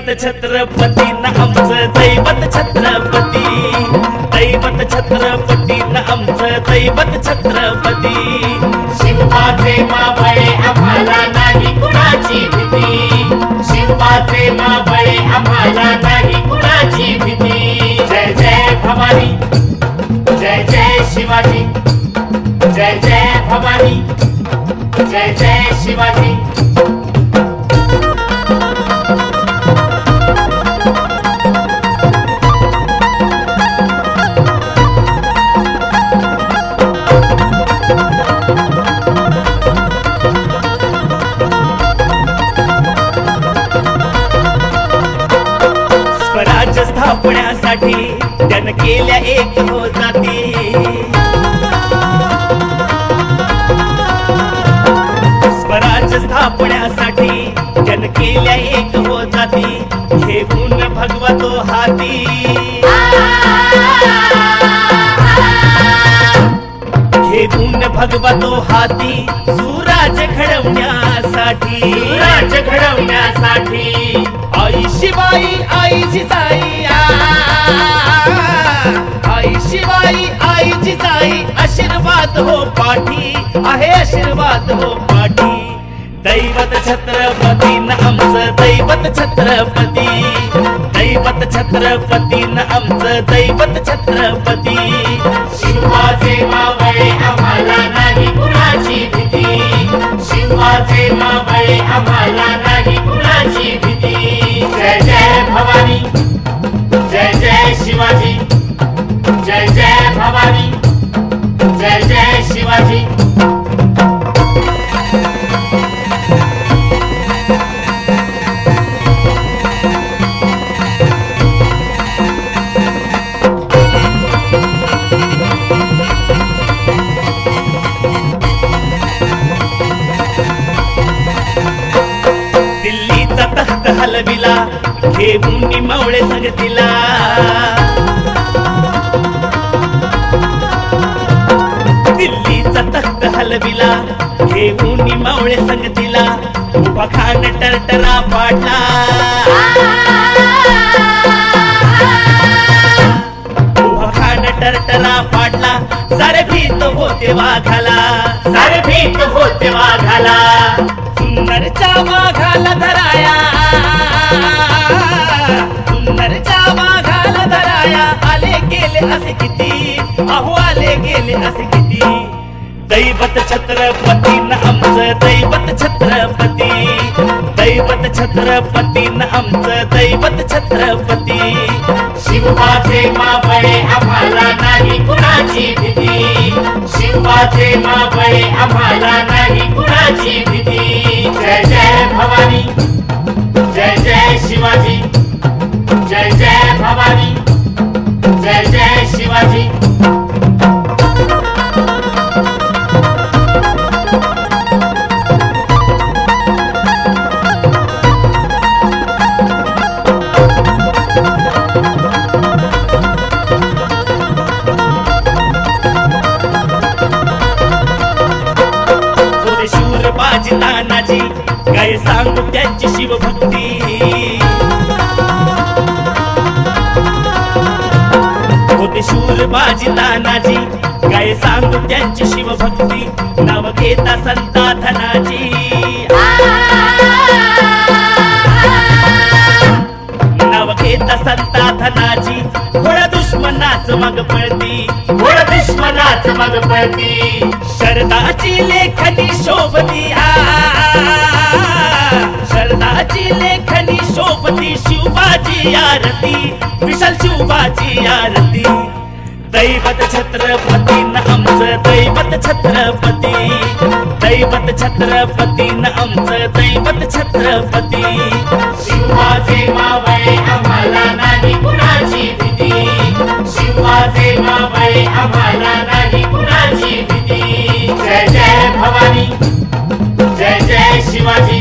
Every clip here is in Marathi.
दैवत छत्रपती न आमचं दैवत छत्रपती, दैवत छत्रपती न आमचं दैवत छत्रपती। शिवबाचे मावळे आम्हाला नाही कुणाची भीती, शिवबाचे मावळे आम्हाला नाही कुणाची भीती। जय जय भवानी, जय जय शिवाजी, जय जय भवानी, जय जय शिवाजी। स्वराज्य स्थापण्यासाठी त्यानं केल्या एक हो जाती, स्वराज्य स्थापण्यासाठी त्यानं केल्या एक हो जाती, घेऊन भगवतो हाती, घेऊन भगवतो हाती सुराज्य घडवण्यासाठी, सुराज्य घडवण्यासाठी। आई शिवाई आई जिजाई, आई शिवाई आई जिजाई, आशीर्वाद हो पाठी आहे, आशीर्वाद हो पाठी। दैवत छत्रपती न आमचं दैवत छत्रपती, दैवत छत्रपती न आमचं दैवत छत्रपती। शिवबाचे मावळे आम्हाला नाही कुणाची भीती, शिवबाचे मावळे आम्हाला नाही कुणाची भीती। जय जय भवानी, जय जय शिवाजी, जय जय भवानी, जय जय शिवाजी। दिल्लीचा तख्त हलविला घेऊन मावळे संगतीला, दिल्लीचा तख्त हलविला घेऊन मावळे संगतीला, उभा खान टरटरा पाडला, उभा खान टरटरा पाडला, सारे भीत होते वाघाला, सारे भीत होते वाघाला। सुंदरच्या वाघाला धराया, सुंदरच्या वाघाला धराया, आले गेले असे किती, अहो आले गेले असे किती। दैवत छत्रपती न आमचं दैवत छत्रपती, दैवत छत्रपती न आमचं दैवत छत्रपती। शिवबाचे मावळे आम्हाला नाही कुणाची भीती, शिवबाचे मावळे आम्हाला नाही कुणाची भीती। जय जय भवानी, जय जय शिवाजी, जय जय भवानी, जय जय शिवाजी। शूर बाजी तानाजी काय सांगू त्यांची शिवभक्ती, होते शूर बाजी तानाजी काय सांगू त्यांची शिवभक्ती, नाव घेता संता धनाजी, नाव घेता संता धनाजी, घोडा दुश्मनाच मग पळती, घोडा दुश्मनाच मग पळती। शरदाची लेखनी शोभती, शरदाची लेखनी शोभती, शिवबाची आरती, विशाल शिवबाची आरती। दैवत छत्रपती न आमचं दैवत छत्रपती, दैवत छत्रपती न आमचं दैवत छत्रपती। शिवबाचे मावळे आम्हाला नाही कुणाची भीती, शिवबाचे मावळे आम्हाला नाही कुणाची भीती। जय जय भवानी, जय जय शिवाजी,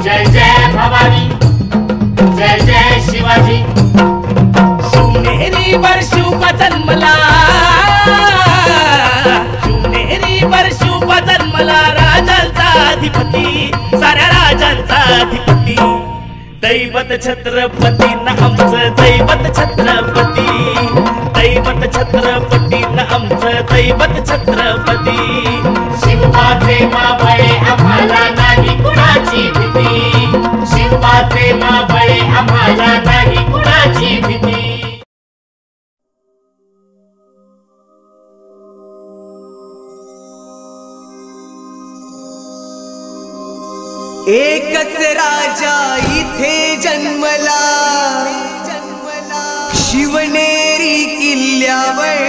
जय जय भवानी, जय जय शिवाजी। शिवनेरीवर शिवबा जन्मला, शिवनेरीवर शिवबा जन्मला, राजांचा अधिपती, साऱ्या राजांचा अधिपती। दैवत छत्रपती न आमचं दैवत छत्रपती, दैवत छत्रपती न आमचं दैवत छत्रपती. शिवाचे मावळे आम्हाला नाही कुणाची भीती, शिवाचे मावळे आम्हाला नाही कुणाची भीती. एकच राजा इथे जन्मला, शिवनेरी किल्ल्यावर.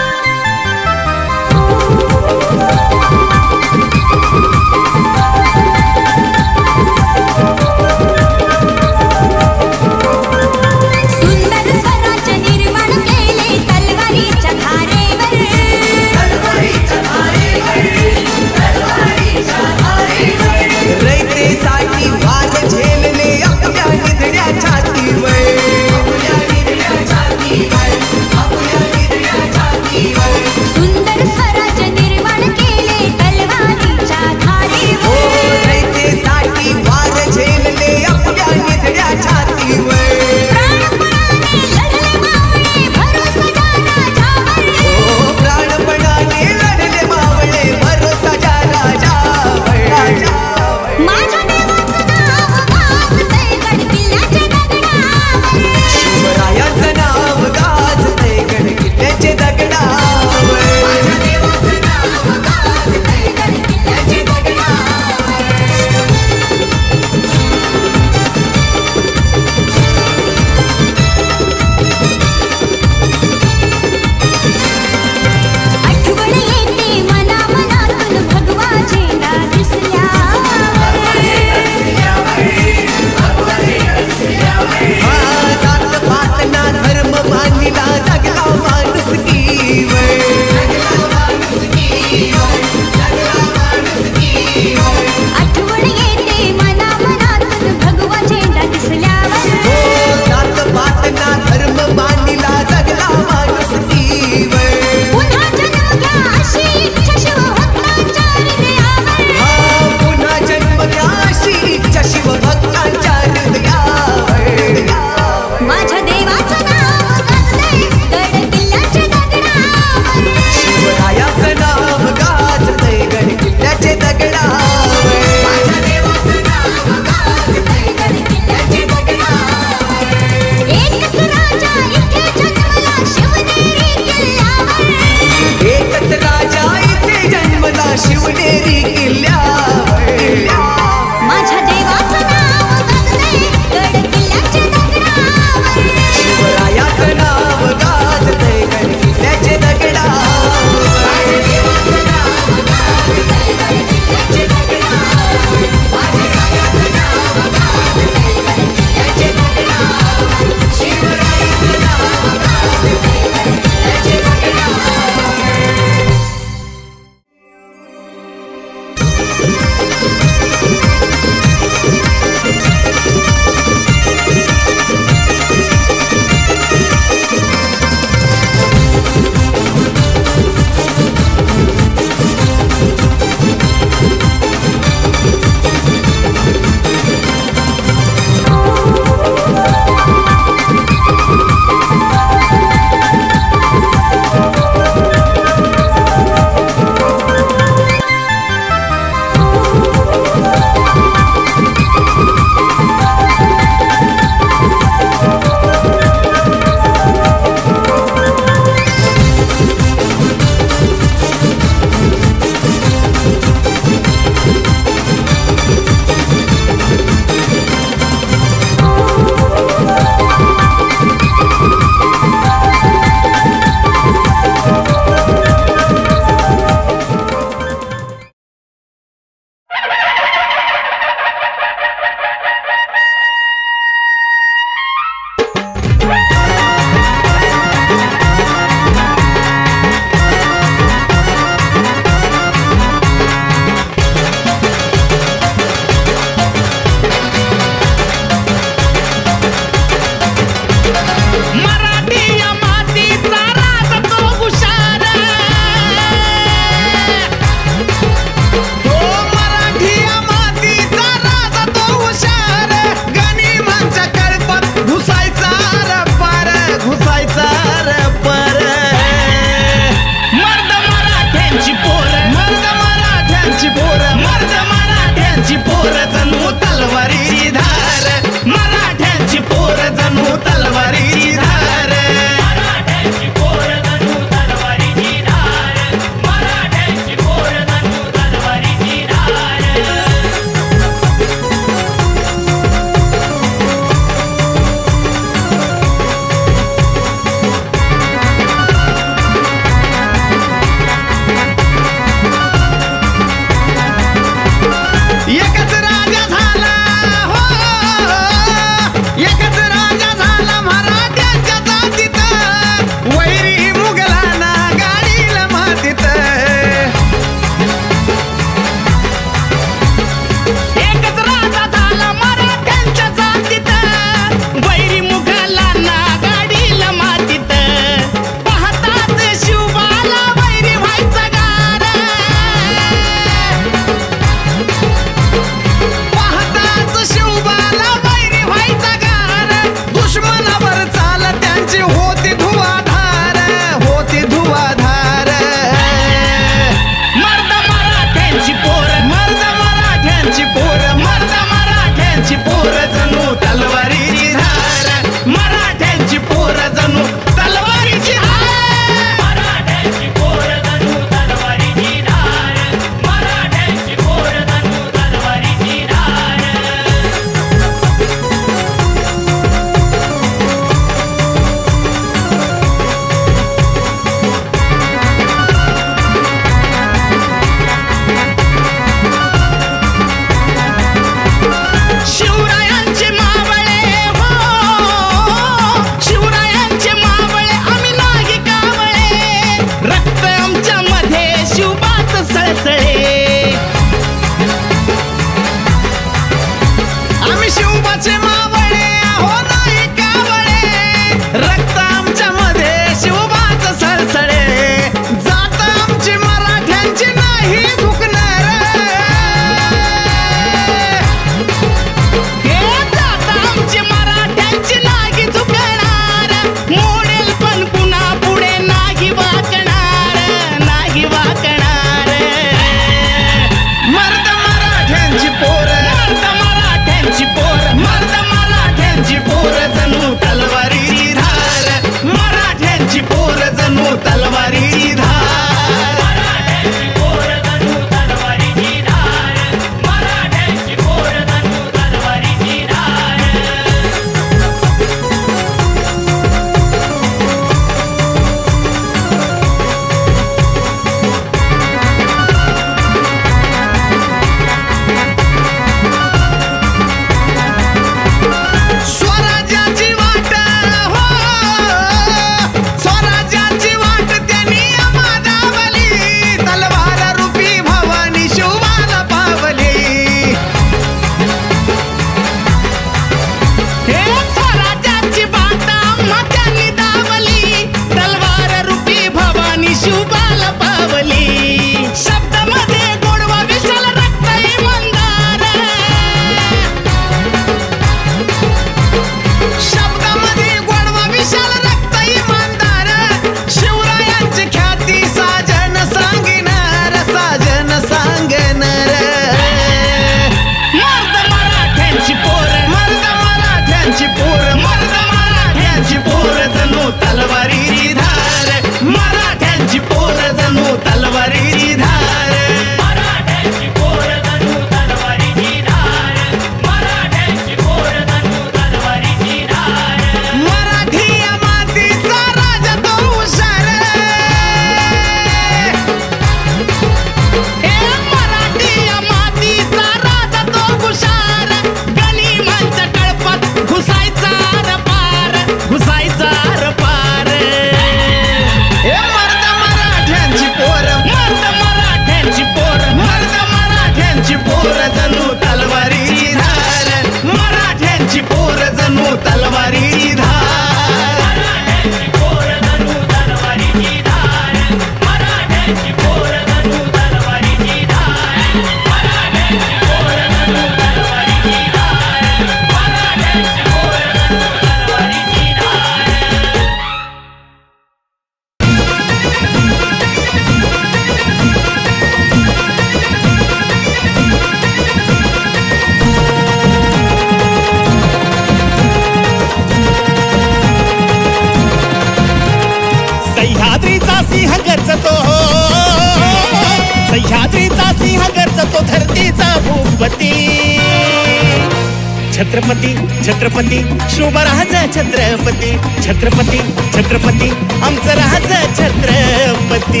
छत्रपती छत्रपती शुभ राज छत्रपती छत्रपती छत्रपती आमचं राज छत्रपती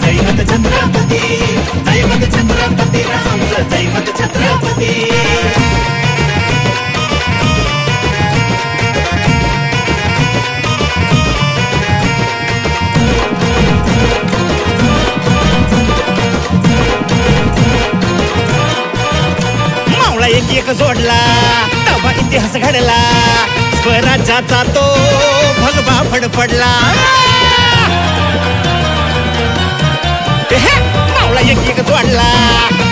दैवत छत्रपती दैवत छत्रपती आमचं दैवत छत्रपती एक एक जोडला तवा इतिहास घडला स्वराज्याचा तो भगवा फडफडला मावळा एक एक जोडला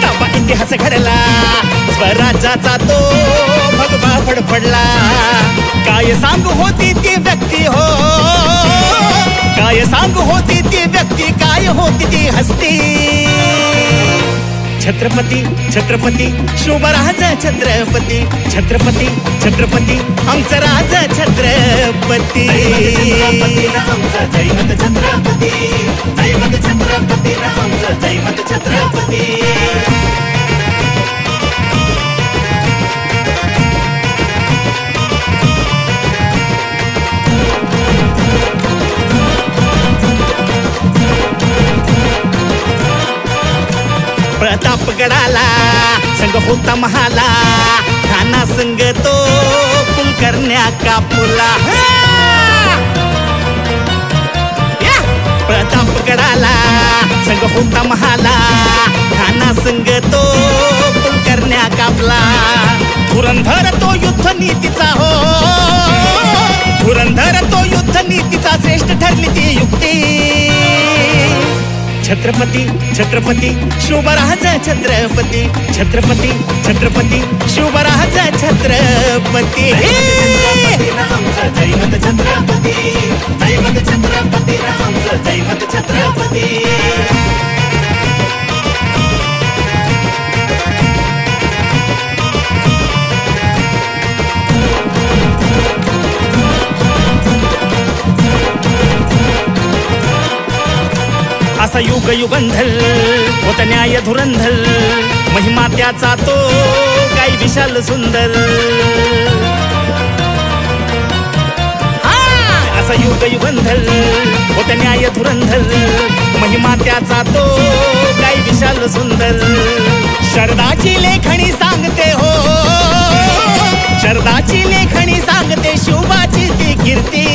तवा इतिहास घडला स्वराज्याचा तो भगवा फडफडला काय सांगू होती ती व्यक्ती हो काय सांगू होती ती व्यक्ती काय होती ती हस्ती छत्रपती छत्रपती शुभ राज छत्रपती छत्रपती छत्रपती आमचं राज छत्रपती आमचं दैवत छत्रपती दैवत छत्रपती आमचं दैवत छत्रपती प्रतापगडाला संग होता महाला ठाणा संग तो कुलकर्ण्या कापुला प्रतापगडाला संग होता महाला ठाणा संग तो कुलकर्ण्या कापला धुरंधर तो युद्ध नीतीचा हो धुरंधर तो युद्ध नीतीचा श्रेष्ठ ठरली ती युक्ती छत्रपती छत्रपती शुभ राज छत्रपती छत्रपती छत्रपती शुभ राज छत्रपती आमचं दैवत छत्रपती दैवत छत्रपती आमचं दैवत छत्रपती असा युग युगंधल होता न्याय धुरंधर महिमा त्याचा तो काय विशाल सुंदर असा युग युगंधल होता न्याय धुरंधर महिमा त्याचा तो काय विशाल सुंदर शरदाची लेखणी सांगते हो शरदाची लेखणी सांगते शुभाची ती कीर्ती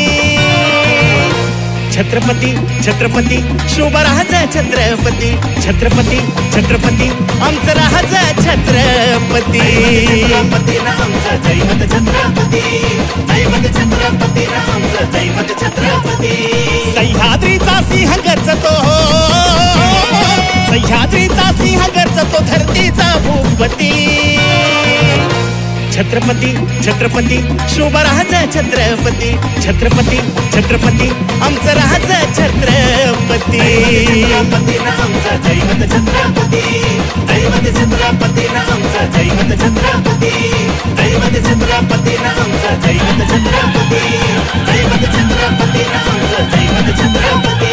छत्रपती छत्रपती शुभ राज छत्रपती छत्रपती छत्रपती आमचं राज छत्रपती आमचं दैवत छत्रपती दैवत छत्रपती आमचं दैवत छत्रपती सह्याद्रीचा सिंह गरजतो सह्याद्रीचा सिंह गरजतो धरतीचा भूपती छत्रपती छत्रपती शुभ राज छत्रपती छत्रपती छत्रपती आमचं राज छत्रपती आमचं दैवत छत्रपती दैवत छत्रपती आमचं दैवत छत्रपती दैवत छत्रपती आमचं दैवत छत्रपती दैवत छत्रपती आमचं दैवत छत्रपती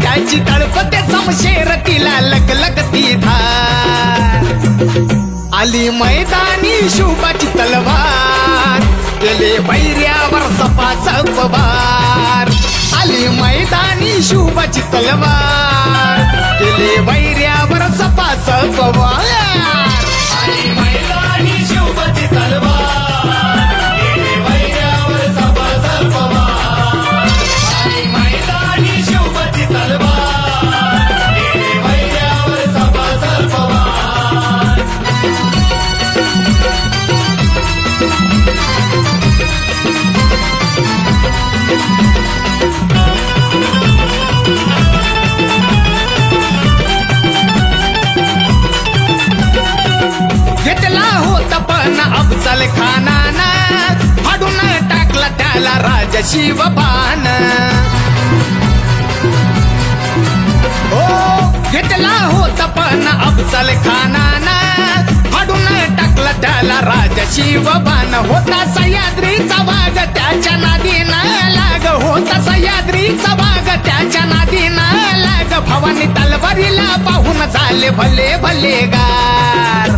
त्याची तळपते समशेर तिला लगलगती धार आली मैदानी शुभाची तलवार गेले वैर्यावर सपाचा पवार आली मैदानी शुभाची तलवार गेले वैर्यावर सपाचा पवार आली मैदानी शुभाची तलवार गेले वैर्यावर सपाचा पवार आली मैदानी शुभाची तलवार गेले वैर्यावर सपाचा पवार शिवबान ओ घेतला होता पण अफजल खानानं फाडून टाकलं त्याला राजा शिवबान होता सह्याद्रीचा वाघ त्याच्या नादीनं लाग होता सह्याद्रीचा वाघ त्याच्या नादीनं लाग भवानी तलवारीला पाहून झाले भले भले गार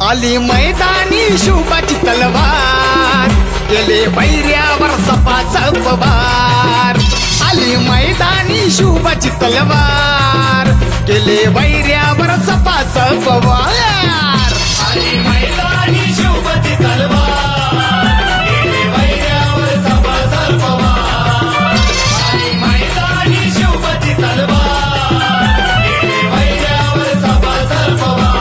आली मैदानी शुभाची तलवार गेले बैऱ्यावर सपासप वार आली मैदानी शुभाची तलवार गेले बैऱ्यावर सपासप वार आली मैदानी शुभाची तलवार गेले बैऱ्यावर सपासप वार आली मैदानी शुभाची तलवार गेले बैऱ्यावर सपासप वार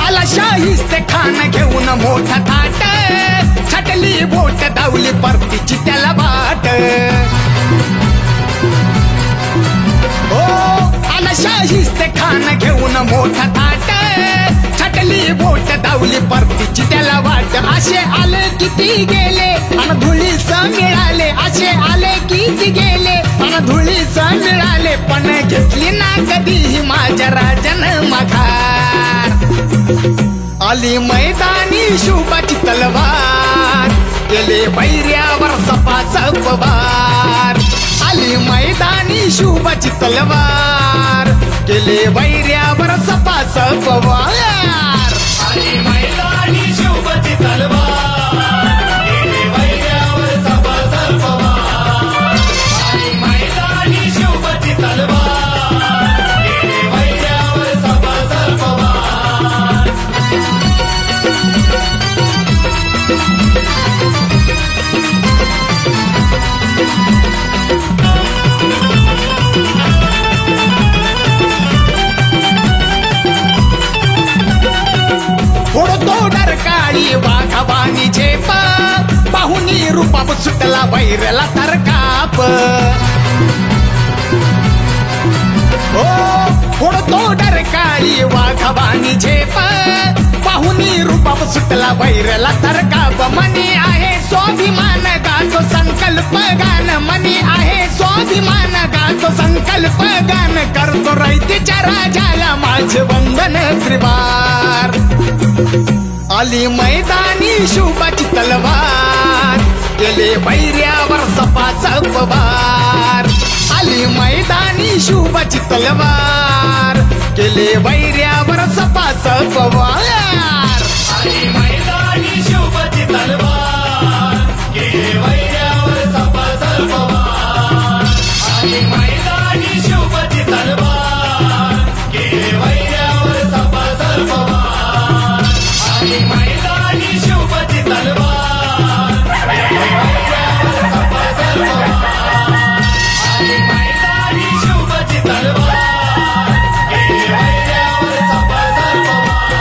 आला शाहिस्ते खान घेऊन मोठा थाट छटली बोट धावली परतीची त्याला वाट ओ आला शाहिस्ते खान घेऊन मोठा थाट छटली बोट धावली परतीची त्याला वाट असे आले किती गेले अन धुळीच मिळाले असे आले किती गेले अन धुळीच मिळाले पण घेतली ना कधीही माझ्या राजानं माघार आली मैदानी शुभाची तलवार गेले बैऱ्यावर सपासप वार आली मैदानी शुभाची तलवार गेले बैऱ्यावर सपासप वार आली मैदानी शुभाची तलवार गेले बैऱ्यावर सपासप वार आली मैदानी शुभाची तलवार गेले बैऱ्यावर सपासप वार फोडतो डरकाळी वाघावानी झेप पाहुनी रूपाप सुटला बैरला तर काप ओ फोडतो डरकाळी वाघावानी झेप पाहुनी रूपाप सुटला बैरला तर काप मनी आहे स्वाभिमान गातो संकल्प गान मनी आहे स्वाभिमान गातो संकल्प गान करतो रयतेच्या राजाला माझे वंदन त्रिवार आली मैदानी शुभाची तलवार गेले बैऱ्यावर सपासप वार आली मैदानी शुभाची तलवार गेले बैऱ्यावर सपासप वार आली मैदानी शुभाची तलवार गेले बैऱ्यावर सपासप वार आली मैदानी शुभाची तलवार गेले बैऱ्यावर सपासप वार आली मैदानी शुभाची तलवार गेले बैऱ्यावर सपासप वार आली मैदानी शुभाची तलवार गेले बैऱ्यावर सपासप वार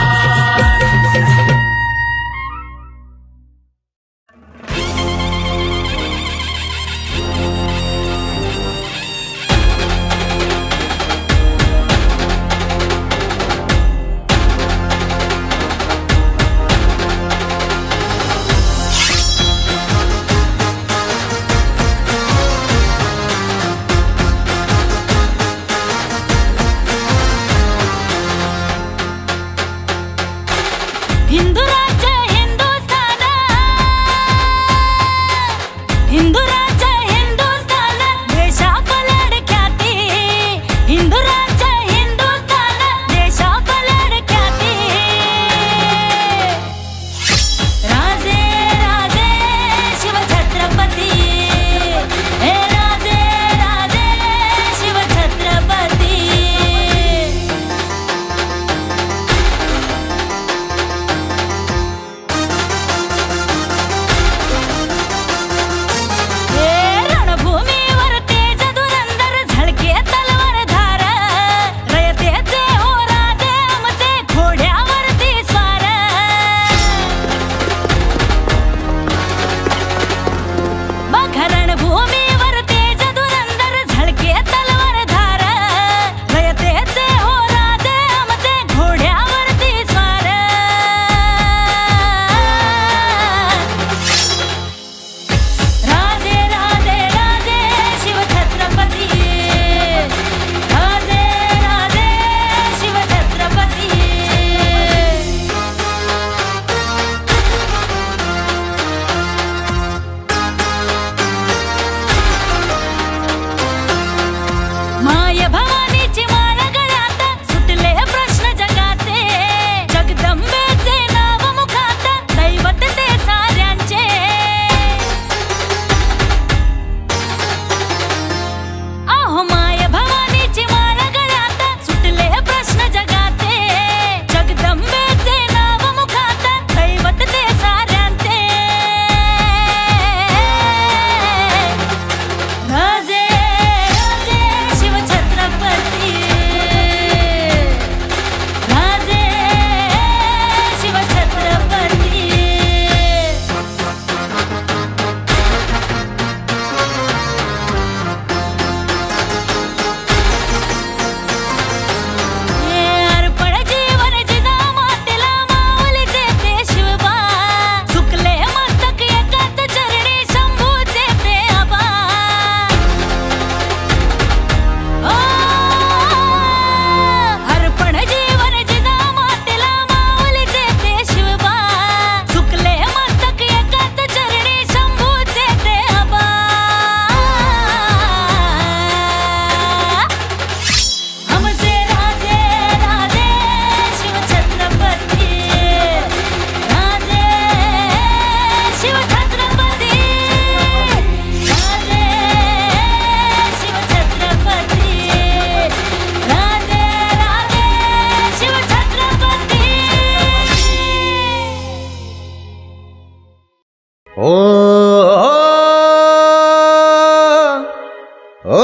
ओ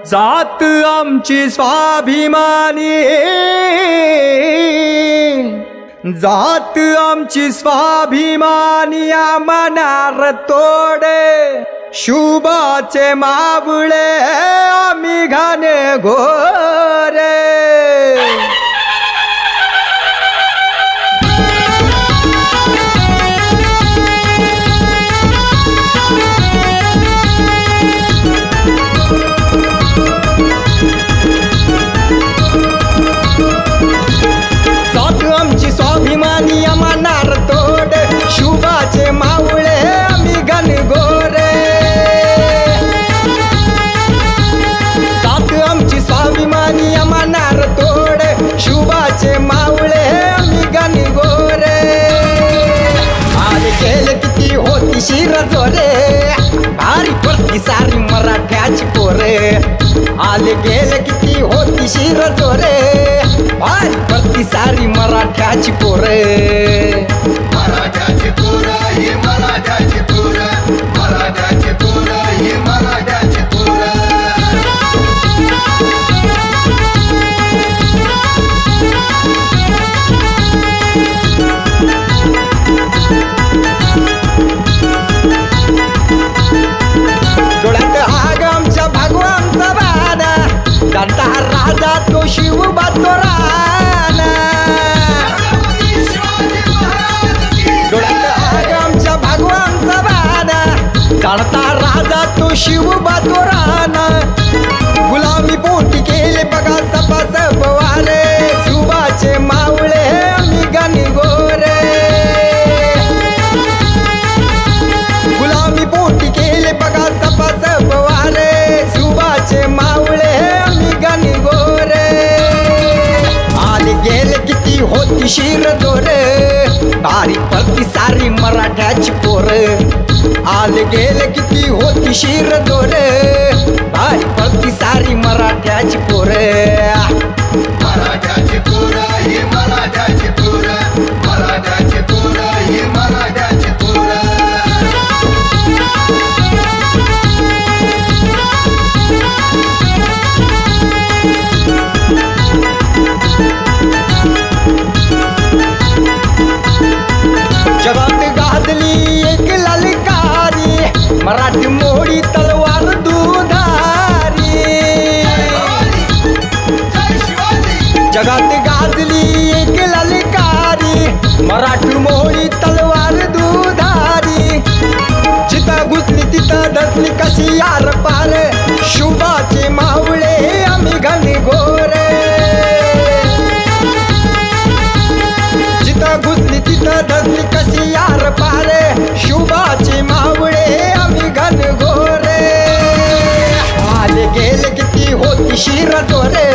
जात आमची स्वाभिमानी, जात आमची स्वाभिमानी, मनार तोडे शुभाचे मावळे आम्ही घाणे घोरे. स्वाभिमानी मनार तोड शुभाचे मावळे आम्ही घनघोरे. सात आमची स्वाभिमानी मनार तोड शुभाचे मावळे आम्ही घनघोरे. आज गेले किती होती शिरजोरे, भारी पडती सारी मराठ्याची पोरे. आले गेले किती होती शिरजोरे, भारी पडती सारी मराठ्याची पोरे. मराठ्याची पोरं ही मराठ्याची पोरं, मराठ्याची पोरं ही मराठ्याची पोरं. डोळ्यात आग आमच्या भगवानचा बाणा, जाणता राजा तो शिव बातोराना. डोळ्यात आग आमच्या भगवानचा बाणा, जाणता राजा तो शिव बातोराना. गुलामी पोटी केले बघा सपास पवारे, शुभाचे मावळे आम्ही घनघोरे. गुलामी पोटी केले बघा सपास पवारे, शुभाचे मावळे आम्ही घनघोरे. आले गेले किती होती शिरजोरे, भारी पडती सारी मराठ्याची पोरे. आले गेले किती होती शिरजोरे, भारी पडती सारी मराठ्याची पोरे. मराठ्याची पोरं ही मराठ्याची पोरं, मराठ्याची पोरं ही मराठ्याची पोरं. जगात गाजली एक ललकारी, मराठी मोडी तलवार दुधारी. जगात गाजली एक ललकारी, मराठी मोडी तलवार दुधारी. जिथं घुसली तिथं धसली कशी यार पार, शुभाचे मावळे आम्ही घनघोरे. जिथं घुसली तिथं धसली कशी यार पार, शुभाचे मावळे आम्ही घनघोरे. आले गेले किती होती शिरजोरे,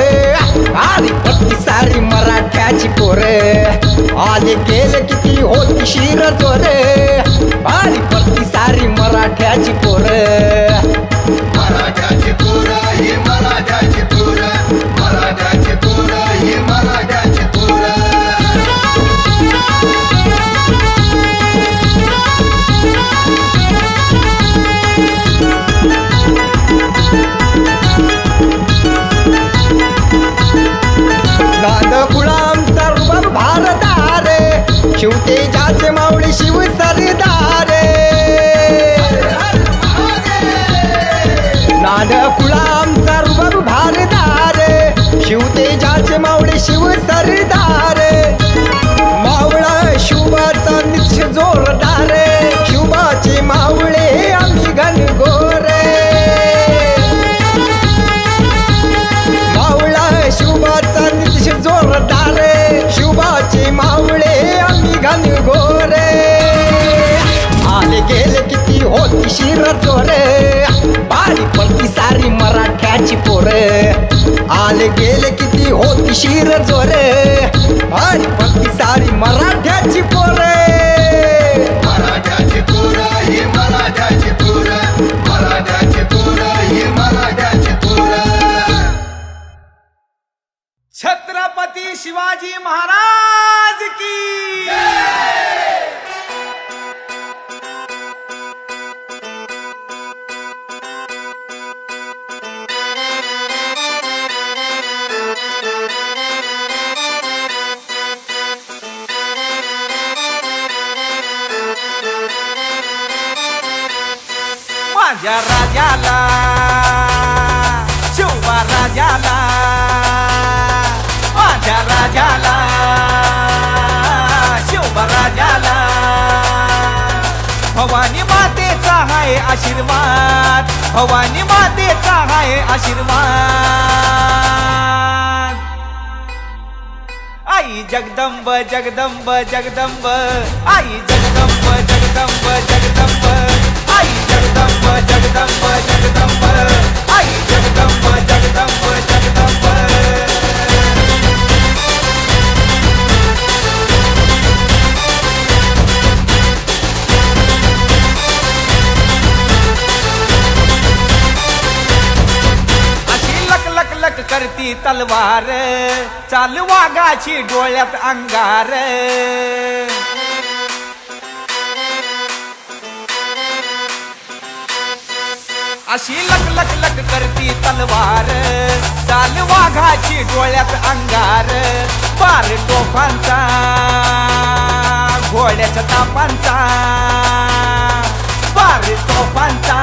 भारी पडती सारी मराठ्याची पोरे. आले गेले किती होती शिरजोरे, भारी पडती सारी मराठ्याची पोरे. मराठ्याची पोरं ही मराठ्याची पोरं, मराठ्याची पोरं ही मराठ्याची पोरं. गाद गुलाम सर्व भारतारे, शिवते जाचे मावळे शिव सरदारे. नाद गुलाम सर्व भारतारे, शिवते जाचे मावळे शिव सरदारे. मावळा शुभाचा निश्च जोरदारे, शुभाचे मावळे आम्ही घनघोरे. मावळा शुभाचा निश्च जोरदारे, शुभाचे मावळे आम्ही घनघोरे. आले गेले किती होती शिरजोरे, भारी पडती सारी मराठ्याची पोरे. आले गेले किती होती शिरजोरे, भारी पडती सारी मराठ्याची पोरे. मराठ्याची पोरं ही मराठ्याची पोरं, मराठ्याची पोरं ही मराठ्याची पोरं. छत्रपती शिवाजी महाराज की माझ्या राजाला शिवा राजाला माझ्या राजाला शिवा राजाला भवानी मातेचा हाय आशीर्वाद भवानी मातेचा हाय आशीर्वाद आई जगदंब जगदंब जगदंब आई जगदंब जगदंब जगदंब आई जगदंब जगदंब जगदंब आई जगदंब जगदंब जगदंब लक करती तलवार चाल वाघाची डोळ्यात अंगार अशी लक लक लक करती तलवार चाल वाघाची डोळ्यात अंगार बार तोफांचा घोड्याच्या तापांचा बार तोफांचा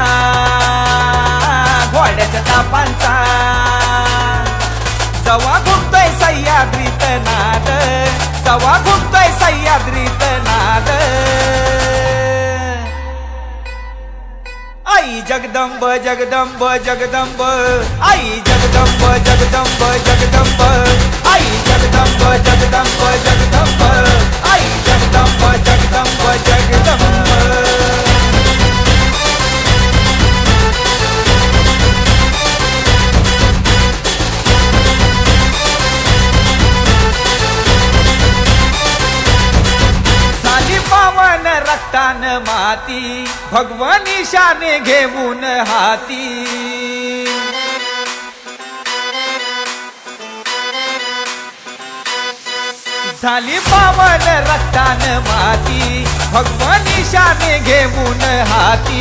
घोड्याच्या तापांचा जवा घुमतोय सह्याद्रीत नाद जवा घुमतोय सह्याद्रीत नाद आई जगदंब जगदंब जगदंब आई जगदंब जगदंब जगदंब आई जगदंब जगदंब जगदंब आई जगदंब जगदंब जगदंब रक्तान माती भगवानी शाने घेऊन हाती झाली पावन रक्तान माती भगवानी शाने घेऊन हाती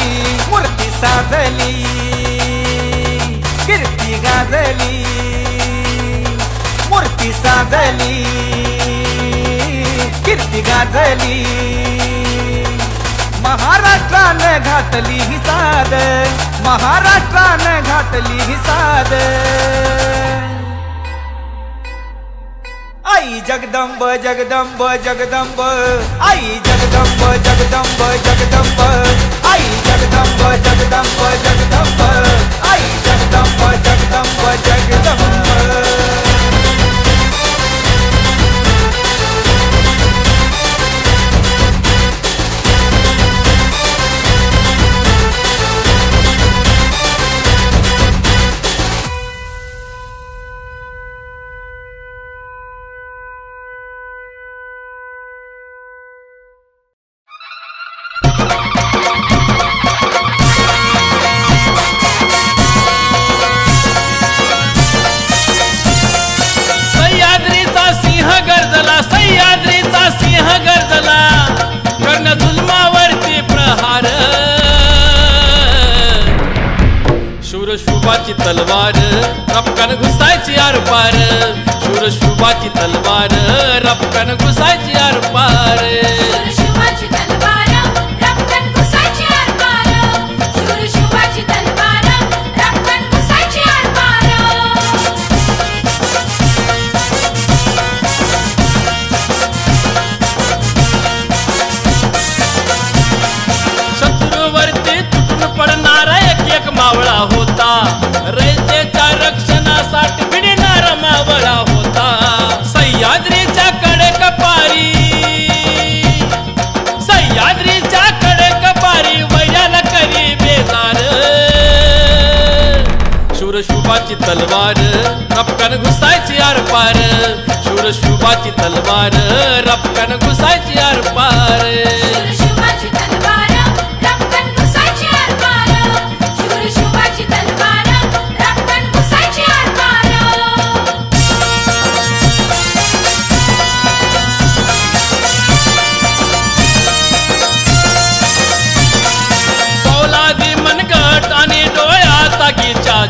मूर्ती साजली कीर्ती गाजली मूर्ती साजली कीर्ती गाजली महाराष्ट्रानं घातली ही साद महाराष्ट्रानं घातली ही साद आई जगदंब जगदंब जगदंब आई जगदंब जगदंब जगदंब आई जगदंब जगदंब जगदंब आई जगदंब जगदंब जगदंब सह्याद्रीचा सिंह गर्जला कर्ण जुलमावरती प्रहार शूर शुभाची तलवार रपकन घुसायची आरपार शूर शुभाची तलवार रपकन घुसायची आरपार मावळा होता रयतेच्या रक्षणासाठी भिडणारा मावळा होता सह्याद्रीच्या कडेकपारी सह्याद्रीच्या कडेकपारी वैराला करी बेजार शूरशुभाची तलवार रपकन घुसायची आरपार शूरशुभाची तलवार रपकन घुसायची आरपार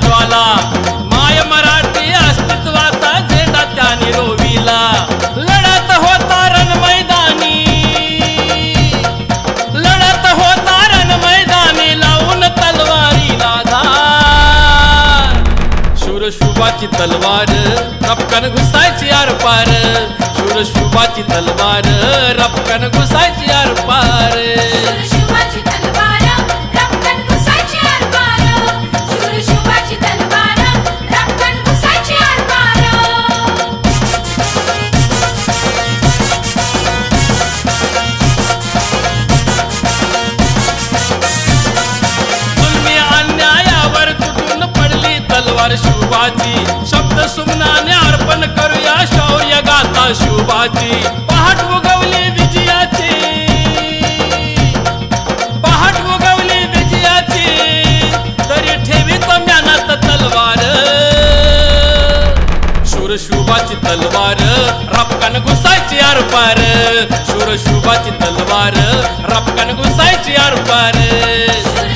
ज्वाला माय मराठी अस्तित्वाचा झेंडा त्याने रोविला लढत होता रण मैदानी शुभाची तलवार रपकन घुसायची आर पार शूर शुभाची तलवार रपकन घुसायची आर पार शुभाची तलवार रपकन घुसायची आर पार शुभाची तलवार रपकन घुसायची आर पार जुलमी अन्यायावर तुटून पडली तलवार शुभाची शब्द सुमनाने अर्पण करूया शौर्य गाथा शुभाची पहाट उगवली विजयाची पहाट उगवली विजयाची तरी ठेवी म्यानात तलवार शूर शुभाची तलवार रपकन घुसायची आर पार शूर शुभाची तलवार रपकन घुसायची आर पार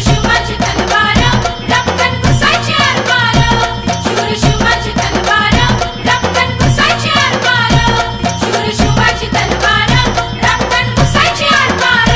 शुभाची तलवार रपकन घुसायची आर पार शुभाची तलवार रपकन घुसायची आर पार शुभाची तलवार रपकन घुसायची आर पार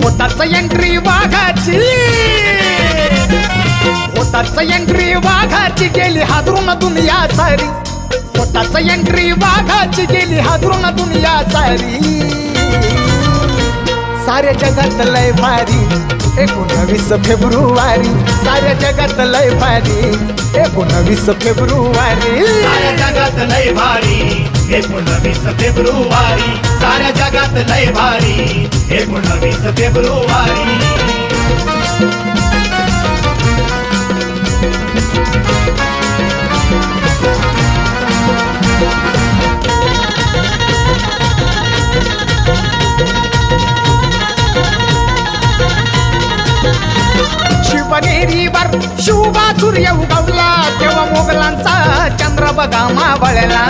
होताच एंट्री वाघाची होताच एंट्री वाघाची गेली हादरून दुनिया सारी होताच एंट्री वाघाची गेली हादरून दुनिया सारी साऱ्या जगात लय भारी 19 फेब्रुवारी साऱ्या जगात लय भारी 19 फेब्रुवारी साऱ्या जगात लय भारी 19 फेब्रुवारी साऱ्या जगात लय भारी 19 फेब्रुवारी शिवनेरीवर शुभा सूर्य उगवला तेव्हा मोगलांचा चंद्र बघा मावळला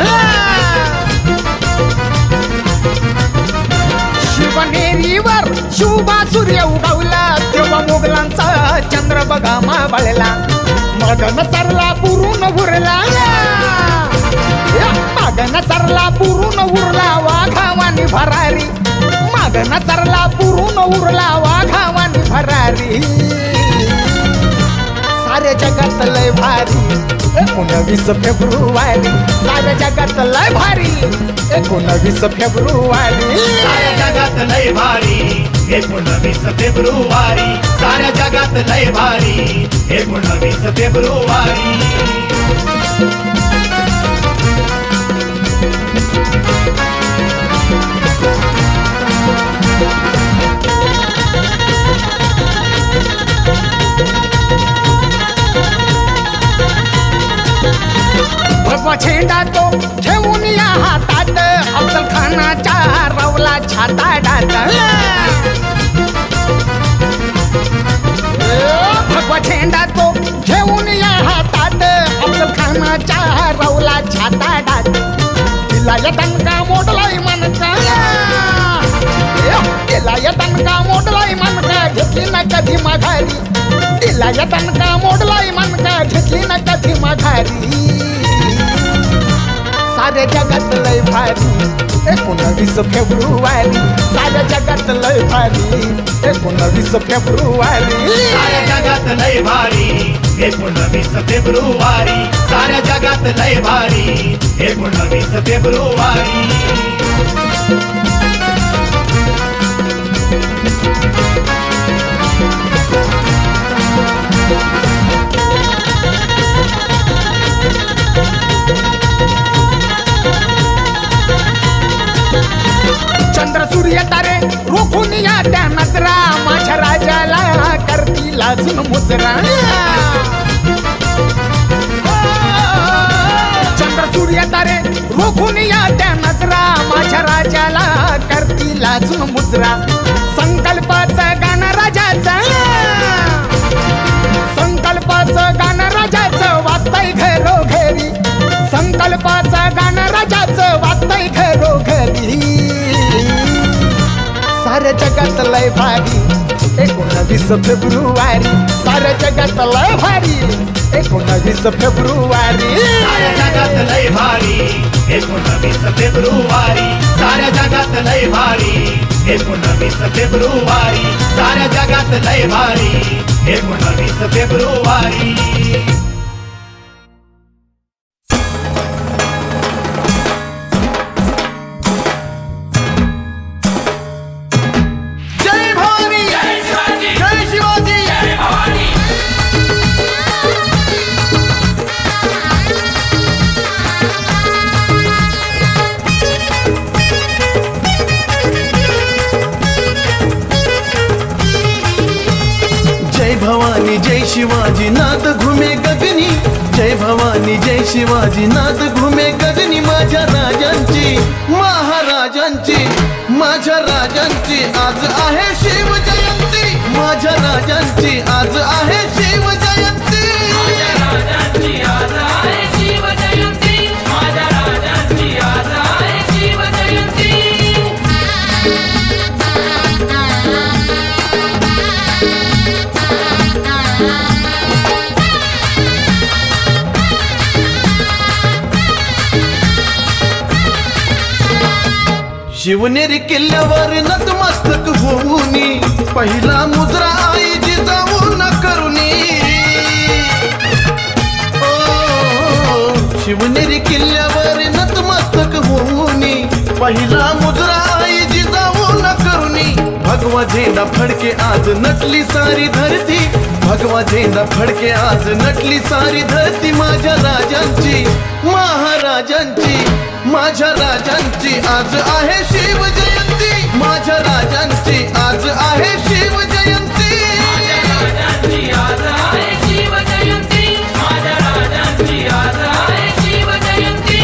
शिवनेरीवर शुभा सूर्य उगवला तेव्हा मोगलांचा चंद्र बघा मावळला मगन सरला पुरून उरला मगन सरला पुरून उरला वाघावानी भरारी मगन सरला पुरून उरला वाघावानी भरारी साऱ्या जगात लय भारी 19 फेब्रुवारी साऱ्या जगात लय भारी 19 फेब्रुवारी साऱ्या जगात लय भारी 19 फेब्रुवारी साऱ्या जगात लय भारी 19 फेब्रुवारी भगवा झेंडा तो घेऊन या हातात अफजल खानाच्या रवला छाता डात भगवा झेंडा तो घेऊन या हातात अफजल खानाच्या रवला छाता डात तिला या दणका मोडलाय मनका तिला या दणका मोडलाय मनका घेतली ना कधी माघारी तिला या दणका मोडलाय मनका घेतली ना कधी माघारी साऱ्या जगात लय भारी 19 फेब्रुवारी साऱ्या जगात लय भारी 19 फेब्रुवारी साऱ्या जगात लय भारी 19 फेब्रुवारी साऱ्या जगात लय भारी 19 फेब्रुवारी चंद्र सूर्य तारे रोखून या त्या नजरा माझ्या राजाला करतील अजून मुजरा चंद्र सूर्य तारे रोखून या त्या नजरा माझ्या राजाला करतील अजून मुजरा संकल्पाचं गाणं राजाचं संकल्पाचं गाणं राजाचं वाचताय घरोघरी साऱ्या जगात लय भारी 19 फेब्रुवारी साऱ्या जगात लय भारी 19 फेब्रुवारी साऱ्या जगात लय भारी 19 फेब्रुवारी साऱ्या जगात लय भारी 19 फेब्रुवारी साऱ्या जगात लय भारी 19 फेब्रुवारी भवानी जय शिवाजी नाद घुमे गगनी जय भवानी जय शिवाजी नाद घुमे गगनी माझ्या राजांची महाराजांची माझ्या राजांची आज आहे शिव जयंती माझ्या राजांची आज आहे शिव जयंती माझ्या राजांची आज आहे शिव जयंती माझ्या राजांची आज आहे शिव जयंती शिवनेरी किल्ल्यावर नतमस्तक होऊनी पहिला मुजरा आई जिजाऊ न करुनी शिवनेरी किल्ल्यावर नतमस्तक होऊनी पहिला मुजरा आई जिजाऊ न करुनी भगवा झेंडा फडके आज नटली सारी धरती भगवा झेंडा फडके आज नटली सारी धरती माझ्या राजांची महाराजांची माझ्या राजांची आज आहे शिव जयंती माझ्या राजांची आज आहे शिव जयंती माझ्या राजांची आज आहे शिव जयंती माझ्या राजांची आज आहे शिव जयंती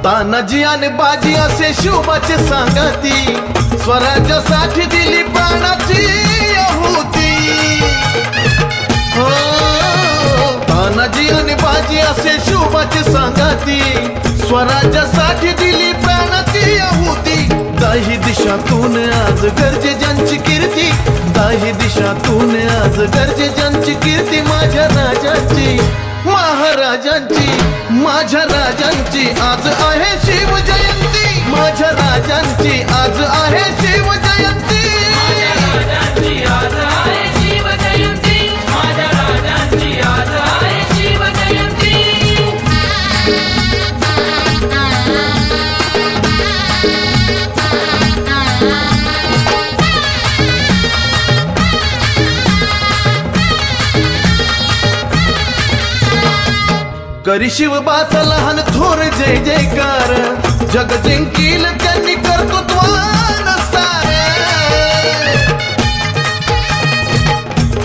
तानाजी आणि बाजी असे शिवबाचे सांगती स्वराज्यासाठी दिली प्राणाची आहुती हो तानाजी आणि बाजी असे शिवबाचे सांगती स्वराज्यासाठी दिली प्राणाची आहुती दाही दिशातून आज गरजे ज्यांची कीर्ती दाही दिशातून आज गरजे ज्यांची कीर्ती माझ्या राजाची महाराजांची माझ्या राजांची आज आहे शिव जयंती माझ्या राजांची आज आहे शिव जयंती माझ्या राजांची आज आहे शिव जयंती माझ्या राजांची आज आहे शिव जयंती करी शिवबाचा लहान थोर जय जयकार जग जिंकील त्यांनी कर्तृत्वान सार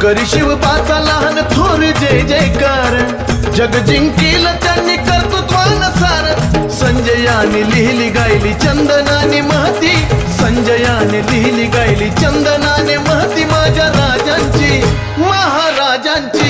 करी शिवबाचा लहान थोर जय जयकार जग जिंकील त्यांनी कर्तृत्वान सार संजयाने लिहिली गायली चंदनाने महती संजयाने लिहिली गायली चंदनाने महती माझ्या राजांची महाराजांची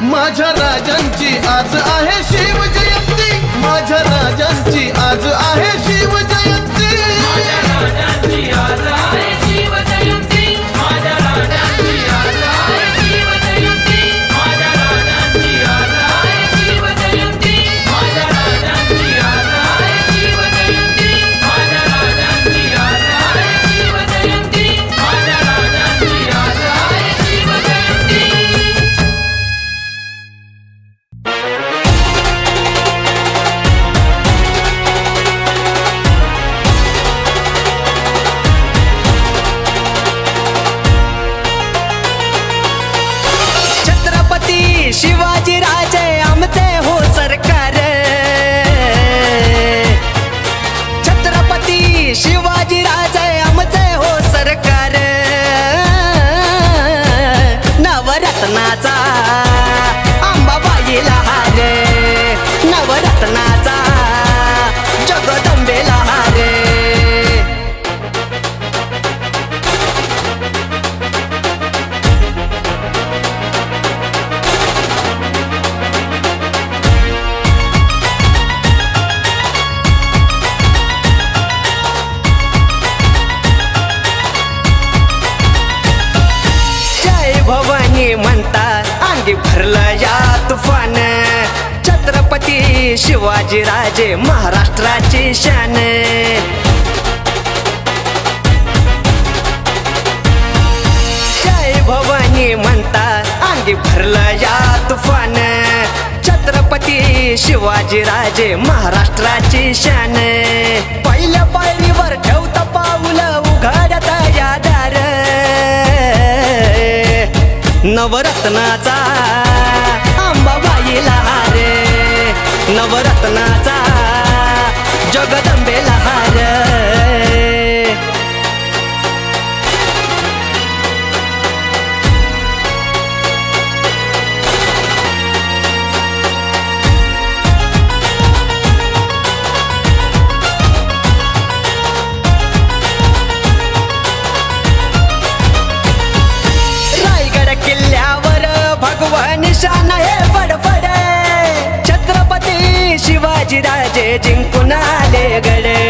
माझ्या राजांची आज आहे शिव जयंती माझ्या राजांची आज आहे शिव जयंती माझ्या राजांची आज आहे शिव जयंती माझ्या राजांची आज आहे शिव जयंती माझ्या राजांची आज आहे शिव जयंती माझ्या राजांची आज आहे शिव जयंती माझ्या राजांची आज आहे शिव जयंती माझ्या राजांची आज आहे शिव जयंती शिवाजी राजे आमचे हो सरकार छत्रपती शिवाजी राजे आमचे हो सरकार नवरत्नाचा अंबाबाईला हार नवरत्नाचा जगदंबेला हार अंगी भरलं या तुफान छत्रपती शिवाजी राजे महाराष्ट्राची शान जय भवानी म्हणता अंगी भरलं या तुफान छत्रपती शिवाजी राजे महाराष्ट्राची शान पहिल्या पायरीवर ठेवता पाऊल उघडत या दार नवरत्नाचा अंबाबाईला हार नवरत्नाचा जगदंबेला हार निशान हे फडफड छत्रपती शिवाजी राजे जिंकून आले गडे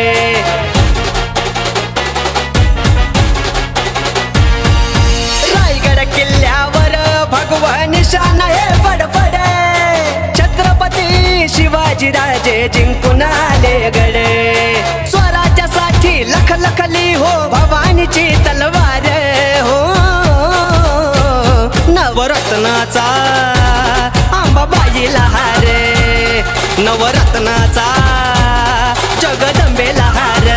रायगड किल्ल्यावर भगवा निशान हे फडफड छत्रपती शिवाजी राजे जिंकून आले गडे स्वराज्यासाठी लखलखली हो भवानीची तलवार हो नवरत्नाचा अंबाबाईला हार नवरत्नाचा जगदंबेला हार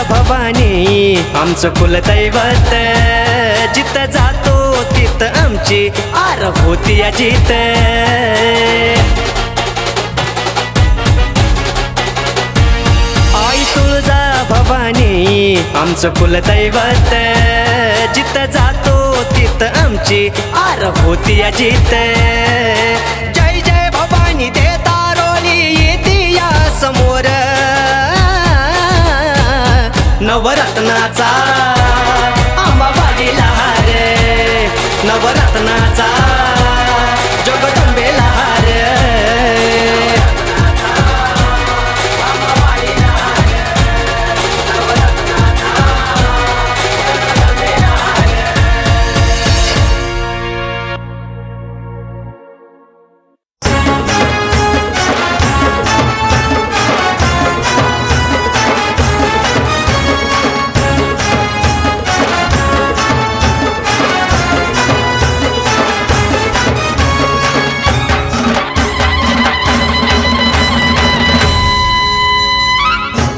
भवानी आमचं कुलदैवत जिथं जातो तिथं आमची आर होती जित आई तुळजा भवानी आमचं कुलदैवत जिथं जातो तिथं आमची आर होती जित जय जय भवानी देता रोली येते या समोर नवरत्नाचा अंबाबाईला हार नवरत्नाचा जगदंबेला हार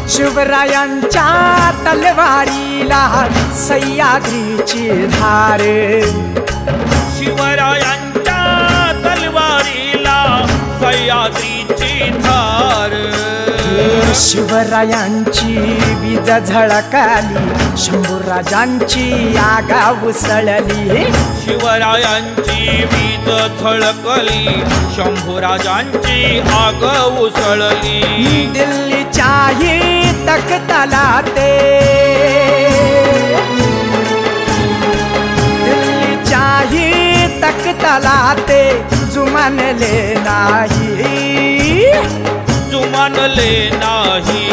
शिवरायांच्या तलवारीला सह्याद्रीची धार शिवरायांच्या तलवारीला सह्याद्रीची धार शिवरायांची वीज झळकाली शंभूराजांची आगा उसळली शिवरायांची वीज झळकली शंभूराजांची आग उसळली दिल्लीच्याही तख्ताला ते दिल्लीच्याही तख्ताला ते जुमानले नाही जुमानले नाही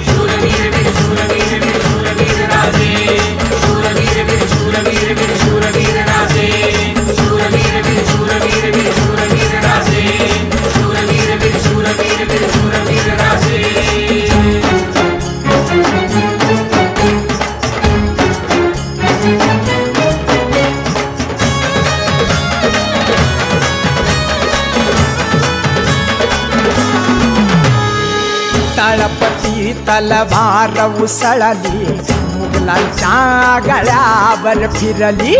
शूरवीर वीर शूरवीर वीर शूरवीर राजे शूरवीर वीर शूरवीर वीर शूरवीर राजे शूरवीर वीर शूरवीर वीर शूरवीर राजे शूरवीर वीर शूरवीर वीर शूरवीर राजे तळपती तलवार उसळली मुघलांच्या गळ्यावर फिरली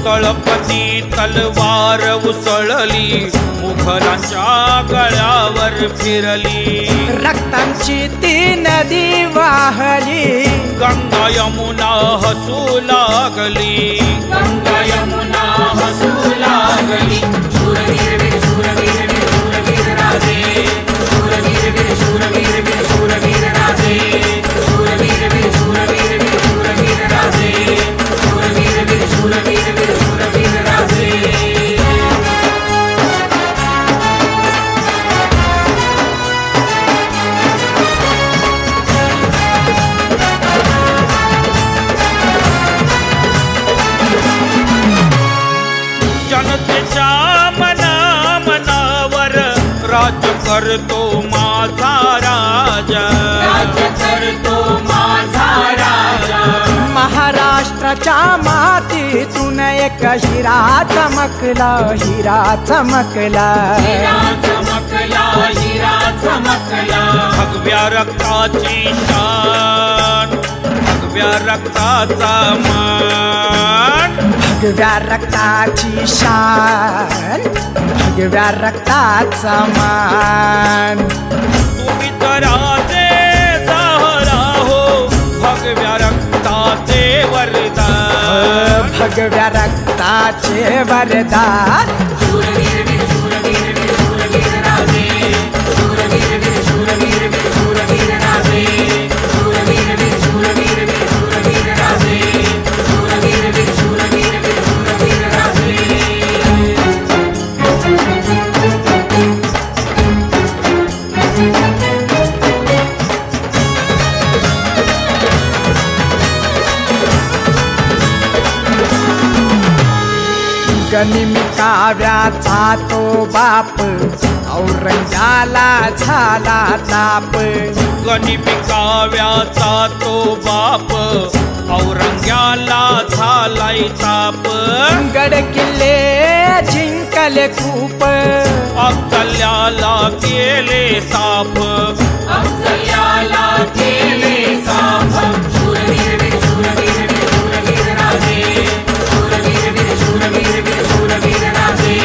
तळपती तलवार उसळली मुघलांच्या गळ्यावर फिरली रक्तांची ती नदी वाहली गंगा यमुना हसू लागली गंगा यमुना हसू लागली शूरवीर वीर शूरवीर वीर शूरवीर राजे शूरवीर वीर शूरवीर वीर शूरवीर राजे शूरवीर वीर शूरवीर वीर करतो माझा राजा, राज्य करतो माझा राजा. महाराष्ट्राच्या मातीतून एक हिरा चमकला, हिरा चमकला. हिरा चमकला, हिरा चमकला. भगव्या रक्ताची शान, भगव्या रक्ताचा मान. भगव्या रक्ताची शान, भगव्या रक्ताचा मान. तुम्ही तराजे जाहरा हो, भगव्या रक्ताचे वरदान. भगव्या रक्ताचे वरदान. शूरवीर वीर शूरवीर वीर शूरवीर राजे. शूरवीर वीर शूरवीर वीर शूरवीर राजे. शूरवीर वीर शूरवीर वीर शूरवीर राजे. शूरवीर वीर शूरवीर वीर शूरवीर राजे. गनिमी काव्याचा तो बाप औरंगाला झाला ताप. गनिमी काव्याचा तो बाप औरंग्याला झालाय ताप. गड किल्ले जिंकले खूप, अफजल्याला केले साफ. अफजल्याला केले साफ. शूरवीर वीर शूरवीर वीर शूरवीर राजे. शूरवीर वीर शूरवीर वीर शूरवीर राजे.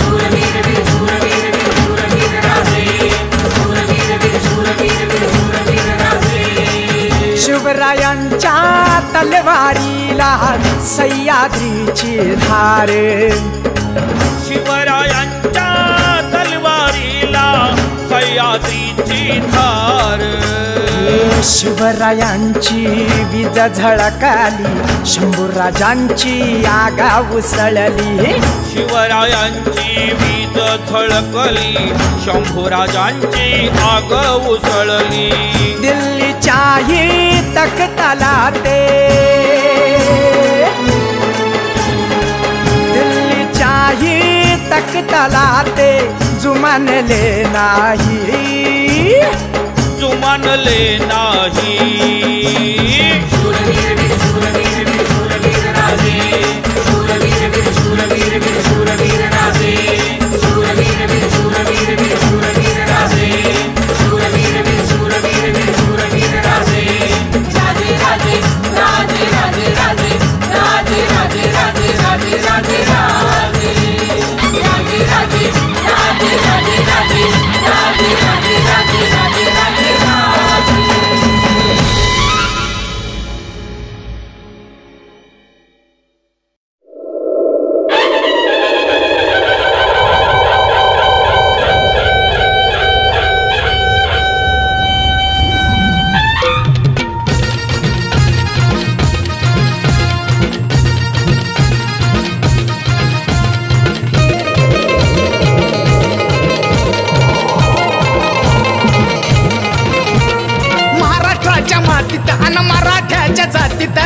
शूरवीर वीर शूरवीर वीर शूरवीर राजे. शूरवीर वीर शूरवीर वीर शूरवीर राजे. शिवरायांच्या तलवारीला सह्याद्रीची धार. शिवरायांच्या तलवारीला सह्याद्रीची धार. शिवरायांची वीज झळकाली, शंभूराजांची आगा उसळली. शिवरायांची वीज झळकली, शंभूराजांची आग उसळली. दिल्लीच्याही तख्ताला ते, दिल्लीच्याही तख्ताला ते जुमानले नाही, जुमानले नाही. शूरवीर वीर शूरवीर वीर शूरवीर राजे. शूरवीर वीर शूरवीर वीर शूरवीर राजे. शूरवीर वीर शूरवीर वीर शूरवीर राजे. शूरवीर वीर शूरवीर वीर शूरवीर राजे. राजे राजे राजे राजे राजे राजे राजे राजे राजे राजे राजे. राजे राजे राजे राजे राजे राजे राजे राजे राजे राजे राजे. महाराष्ट्राच्या मातीत आणि मराठ्याच्या जातीत,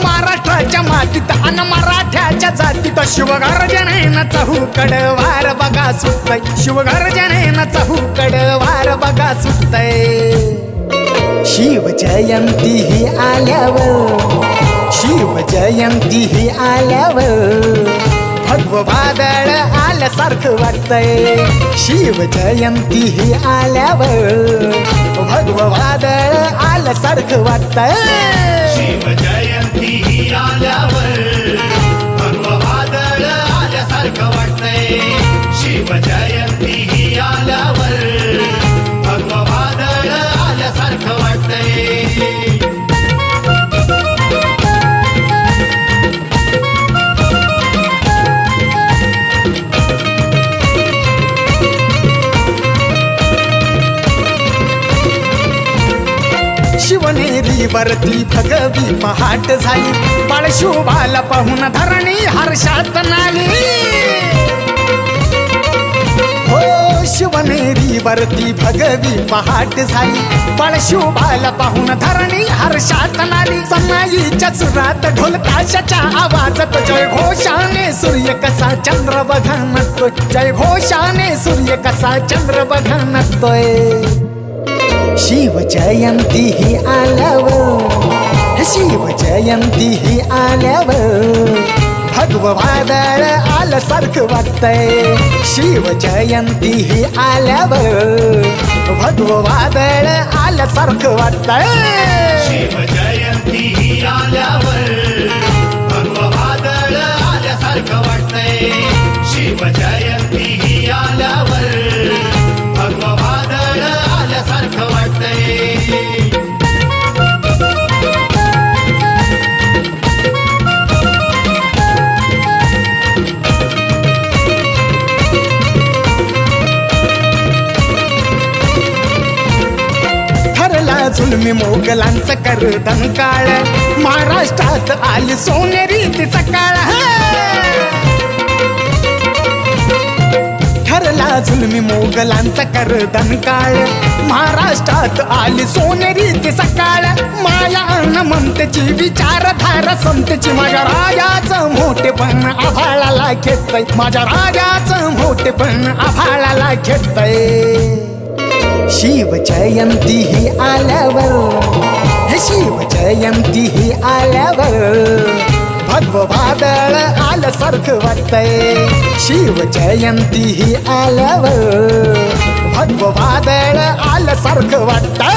महाराष्ट्राच्या मातीत आणि मराठ्याच्या जातीत शिवगर्जनेनं चहूकड वार बघा सुटतय. शिवगर्जनेनं चहूकड वार बघा सुटतय. शिवजयंती ही आल्यावर, शिवजयंती ही आल्यावर भगव वादळ आल्यासारखं वाटतंय. शिवजयंती ही आल्यावर भगव वादळ आल्यासारखं वाटतंय. शिवजयंती ही आल्यावर भगव वादळ आल्यासारखं वाटतंय. शिवजयंती ही आल्यावर भगव वादळ आल्यासारखं वाटतंय. शिवनेरीवरती भगवी पहाट झाली, बाळशोभाला पाहून धरणी हर्षात नाली. हो शिवनेरीवरती भगवी पहाट झाली बळशिवबाला पाहून धरणी हर्षात नाली सन्नाईच्या सुरात ढोल ताशाच्या आवाजात जय घोषाने सूर्य कसा चंद्र बघा नसतोय जय घोषाने सूर्य कसा चंद्र बघा नसतोय शिव जयंती ही आल्यावर शिव जयंती ही आल्यावर भगव वादळ आल्यासारखं वाटतंय शिव जयंती ही आल्यावर भगव वादळ आल्यासारखं वाटतंय शिव जयंती ही आल्यावर भगव वादळ आल्यासारखं वाटतंय शिव जयंती ही आल्यावर भगव वादळ आल्यासारखं वाटतंय जुलमी मोगलांचं करदन काळ महाराष्ट्रात आली सोनेरी ती सकाळ ठरला जुलमी मोगलांचं करदन काळ महाराष्ट्रात आली सोनेरी ती सकाळ माया ममतेची विचारधारा संतेची माझ्या राजाचं मोठेपण आभाळाला घेतय माझ्या राजाचं मोठेपण आभाळाला घेतय शिव जयंती ही आल्यावर शिव जयंती ही आल्यावर भगव वादळ आल्यासारखं वाटतंय शिव जयंती ही आल्यावर भगव वादळ आल्यासारखं वाटतंय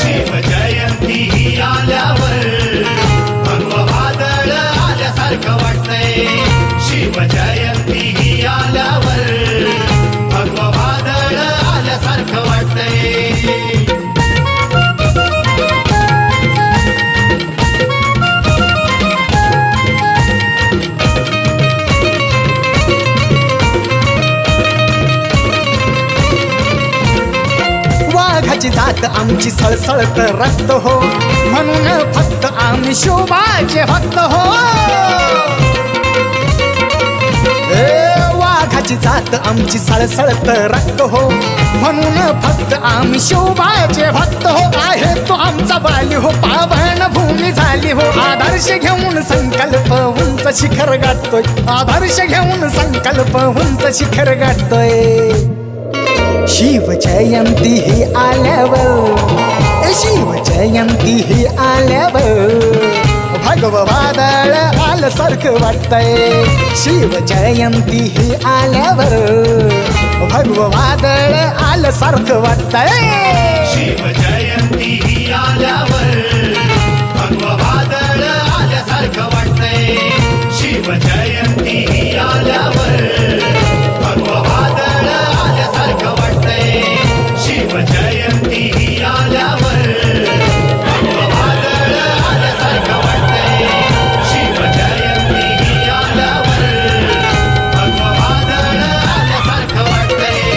शिव जयंती ही आल्यावर भगव वादळ आल्यासारखं वाटतंय शिव जयंती ही आल्यावर भगव वादळ आल्यासारखं वाटतंय वाघाची जात आमची सळसळत रक्त हो म्हणून फक्त आम्ही शोभाचे भक्त हो वाघाची जात आमची सळसळत रक्त हो म्हणून फक्त आम्ही शोभाचे भक्त हो आहे तो आमचा बाली हो पावन भूमी झाली हो आदर्श घेऊन संकल्प उंच शिखर गाठतोय आदर्श घेऊन संकल्प उंच शिखर गाठतोय शिव जयंती ही आल्यावर शिव जयंती ही आल्यावर भगव वादळ आल्यासारखं वाटतंय शिव जयंती ही आल्यावर भगव वादळ आल्यासारखं वाटतंय शिव जयंती ही आल्यावर भगव वादळ आल्यासारखं वाटतंय शिव जयंती ही आल्यावर भगव वादळ आल्यासारखं वाटतंय शिव जयंती ही आल्यावर भगव वादळ आल्यासारखं वाटतंय शिव जयंती ही आल्यावर भगव वादळ आल्यासारखं वाटतंय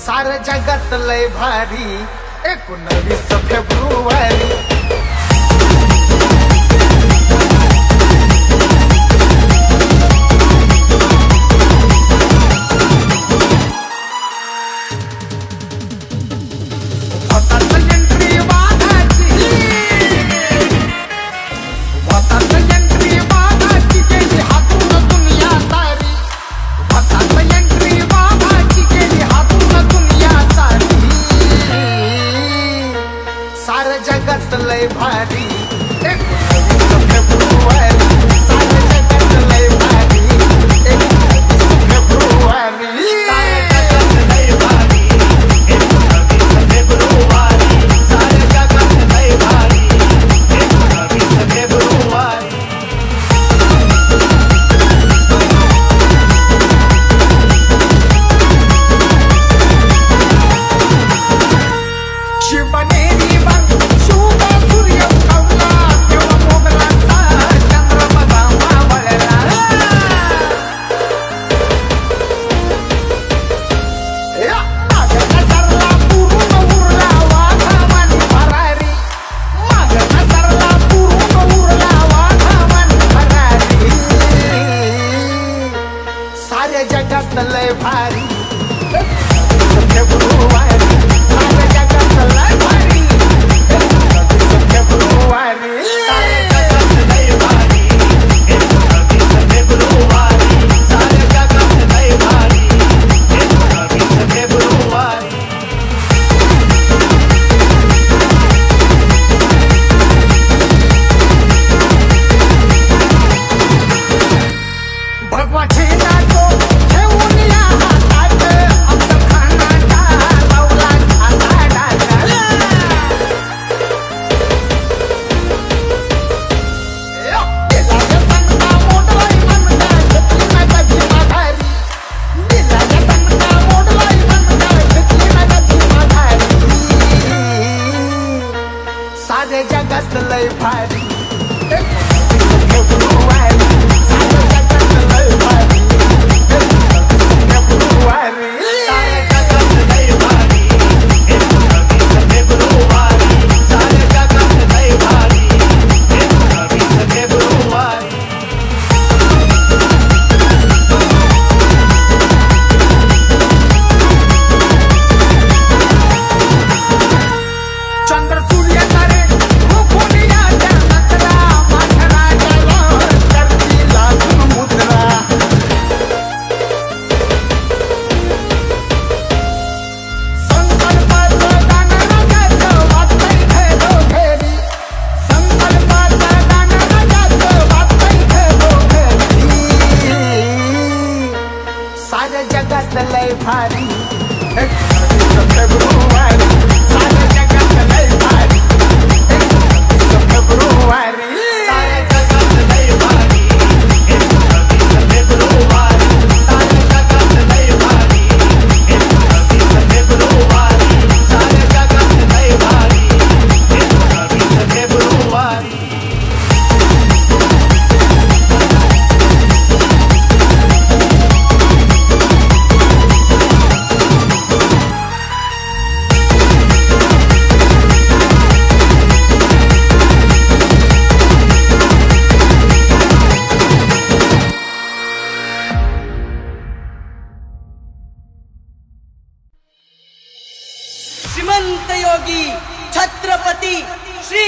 साऱ्या जगात लय भारी 19 फेब्रुवारी साऱ्या जगात लय भारी 19 फेब्रुवारी साऱ्या जगात लय भारी 19 फेब्रुवारी साऱ्या जगात लय भारी 19 फेब्रुवारी साऱ्या जगात लय भारी 19 फेब्रुवारी भारी 21 फेब्रुवारी साऱ्या जगात लय भारी 21 फेब्रुवारी साऱ्या जगात लय भारी 21 फेब्रुवारी साऱ्या जगात लय भारी 21 फेब्रुवारी साऱ्या जगात लय भारी 21 फेब्रुवारी श्रीमंत योगी छत्रपती श्री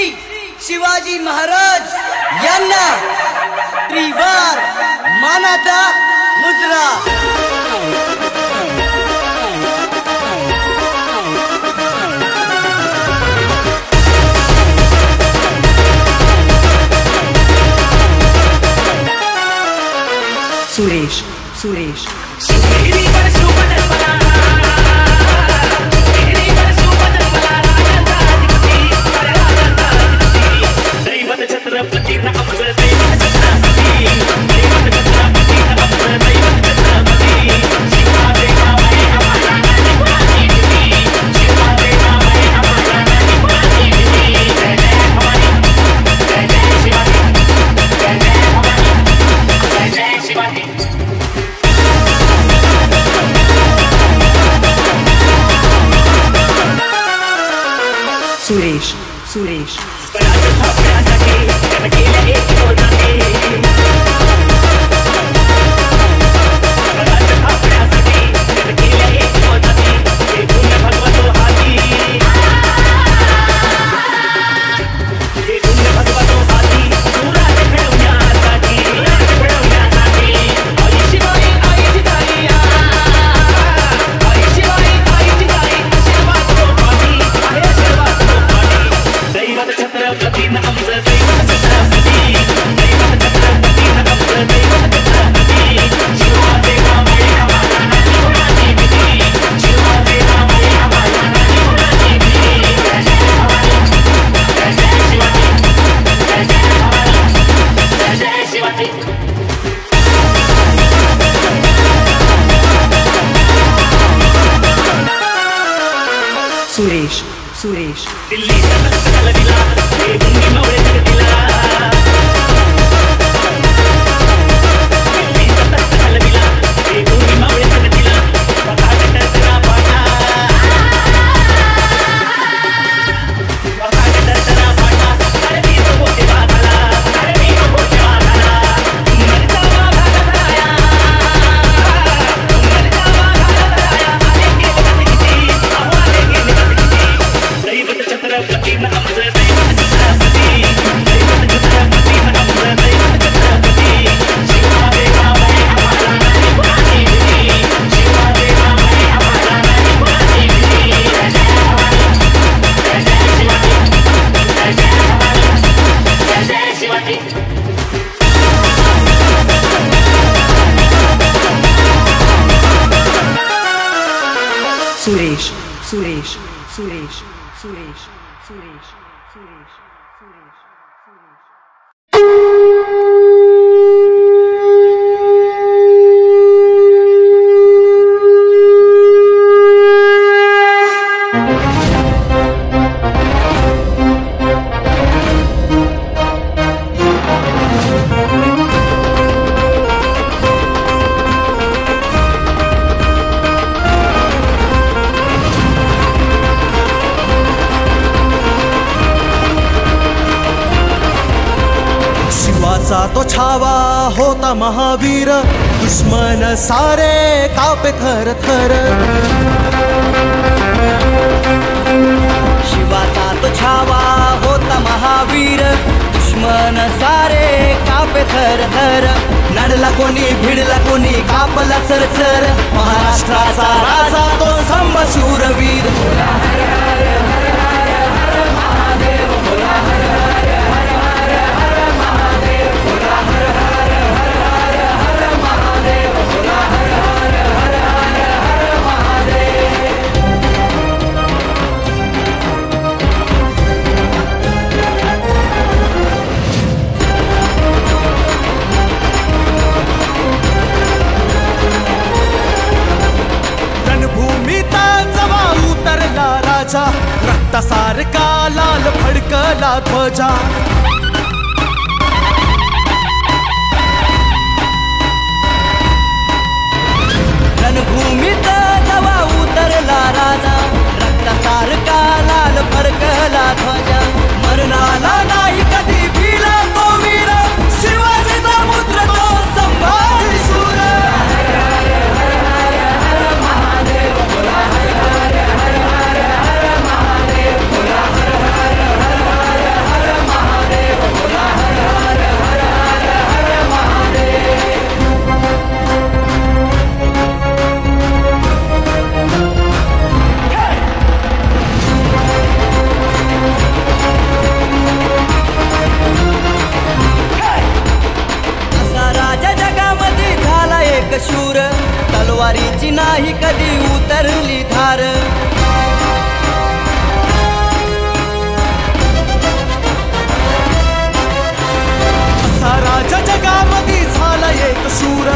शिवाजी महाराज यांना त्रिवार मानाचा मुजरा सुरेश सुरेश सुरेश सुरेश सुरेश सुरेश दिल्ली दिला सुरेश सुरेश सुरेश सुरेश सुरेश सुरेश सुरेश तो छावा होता महावीर दुश्मन सारे कापे थर थर शिवाचा तो छावा होता महावीर दुश्मन सारे कापे थर थर नडला कोणी भिडला कोणी कापला चरचर महाराष्ट्राचा राजा तो संभ शूरवीर लाल फडकला ध्वजा रणभूमीत जेव्हा उतरला राजा रक्तासारखा लाल फडकला ध्वजा मरणाला नाही कधी भिला तो वीर शिवाजीचा पुत्र तो संभाजी शूर शूर तलवारीची नाही कधी उतरली धार असा राजा जगामध्ये झाला एक शूर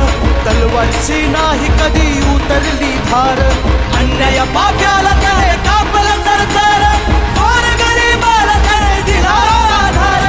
तलवारीची नाही कधी उतरली धार अन्याय पाप्याला काय कापलं सरसर थोर गरीबाला काय दिला आधार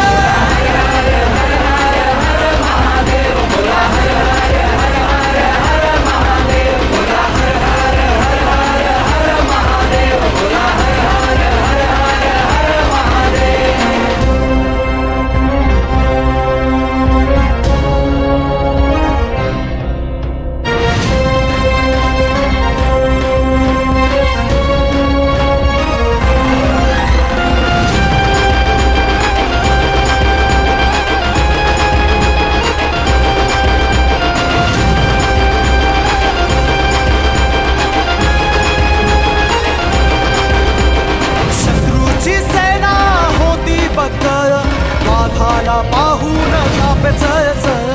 वाघाला पाहून कापे चळचळ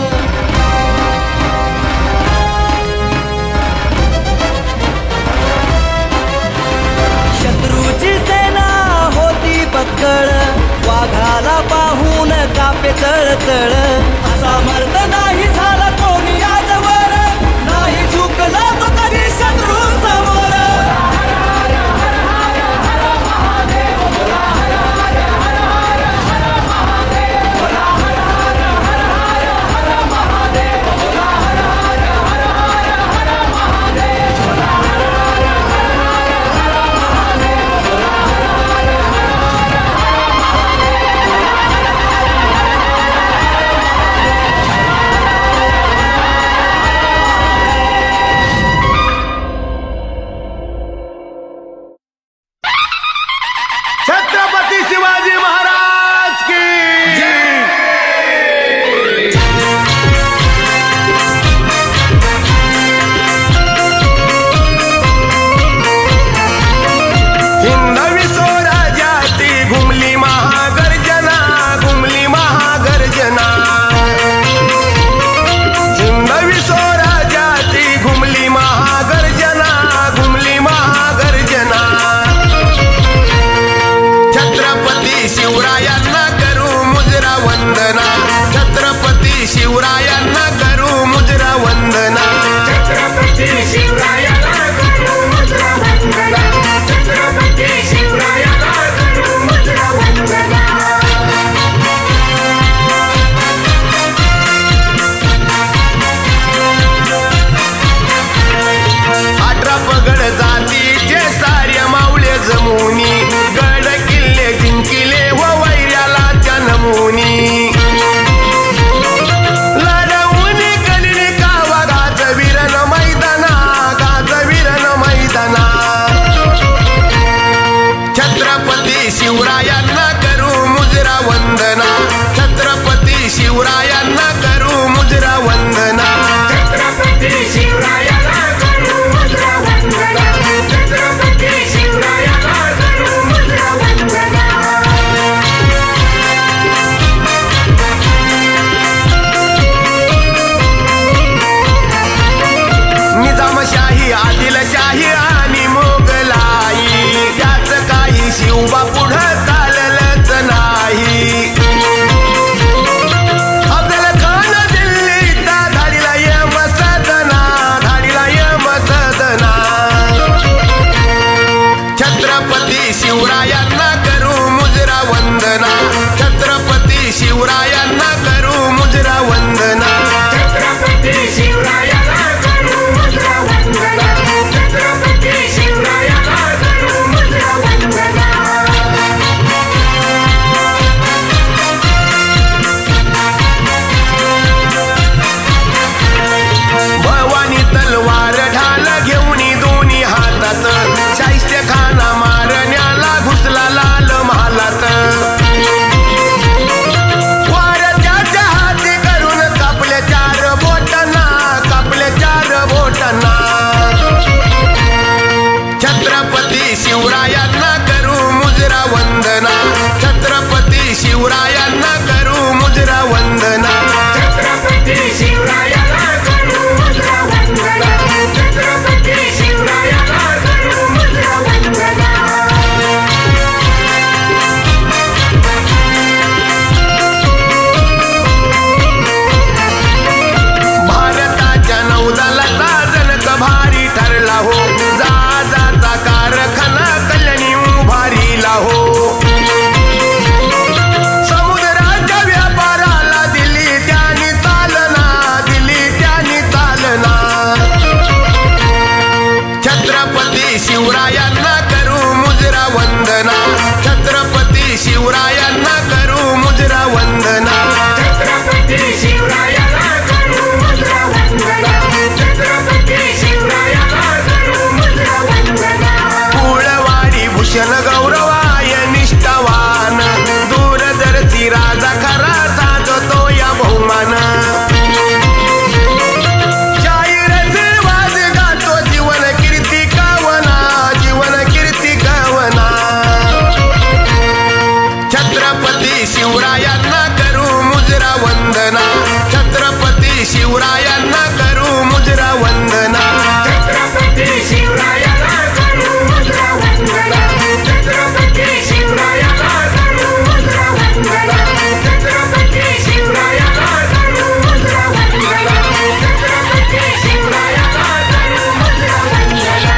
शत्रूची सेना होती बक्कळ वाघाला पाहून कापे चळचळ असा मर्द नाही झाला कोणी आजवर नाही झुकला तो कधी शत्रू समोर छत्रपती शिवाजी महाराज की हिंदवी स्वराज्याती घुमली महागर्जना घुमली महागर्जना हिंदवी स्वराज्याती घुमली महागर्जना घुमली महागर्जना छत्रपती शिवरायांना करू मुजरा वंदना छत्रपती शिवरायांना करू मुजरा वंदना छत्रपती शिवरायांना करू मुजरा वंदना छत्रपती शिवरायांना करू मुजरा वंदना अठरा पगड जातीचे साऱ्या मावळे जमुनी गड किल्ले जिंकिले व वैऱ्याला त्या नमुनी लढवून शिवरायांना करू मुजरा वंदना. छत्रपती शिवरायाला करू मुजरा वंदना. छत्रपती शिवरायाला करू मुजरा वंदना. छत्रपती शिवरायाला करू मुजरा वंदना. छत्रपती शिवरायाला करू मुजरा वंदना.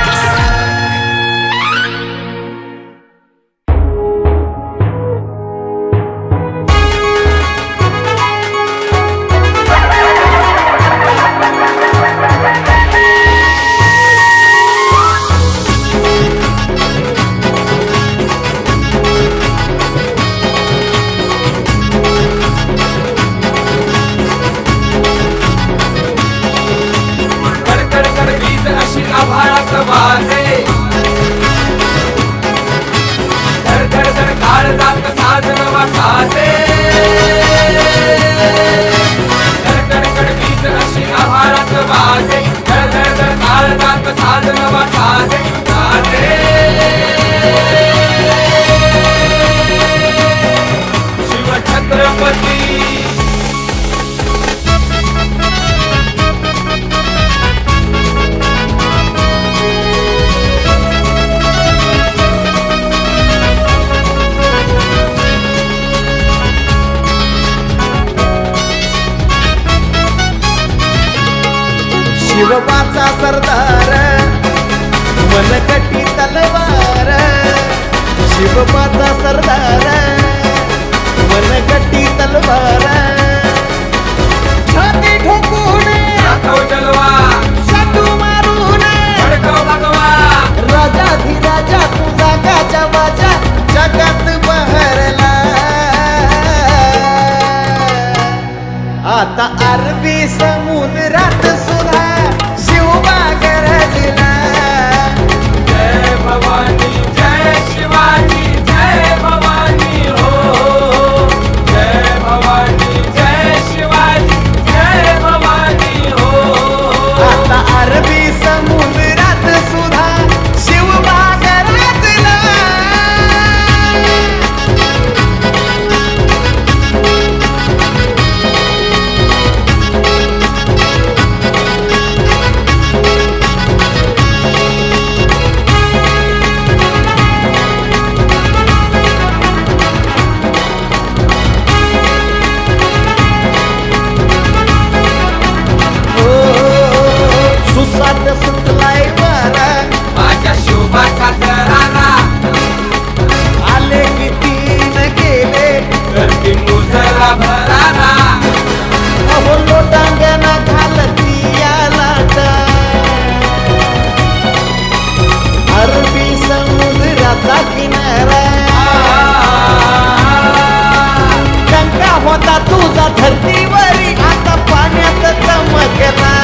आभाळात वाजे धर धर धर काळ जात साजन वासाचे. धर धर धर बीज अशी आभाळात वाजे धर धर धर काळ जात साजन वासाचे. शिव छत्रपती शिवबाचा सरदार मनकटी तलवार. शिवबाचा सरदार मनकटी तलवार. छाती ठोकून दाखव जलवा शाटू मारून भडकव भगवा. राजाधिराजा तुझा गाजा वाजा जगात बहरला. आता अरबी समुद्रात सुद्धा शिवबा गरजला. जय भवानी जय शिवाजी जय भवानी हो. जय भवानी जय शिवाजी जय भवानी हो. आता अरबी समुद्रात सुद्धा शिवबा गरजला. सुसाट सुटलाय वारा माझ्या शोभाचा दरारा. आले की तीन गेले करती मुजरा भरारा. अहो लोटांगणा घालती या लाटा. अरबी समुद्राचा किनारा टंका होता तुझा धरतीवरी आता पाण्यात चमकला.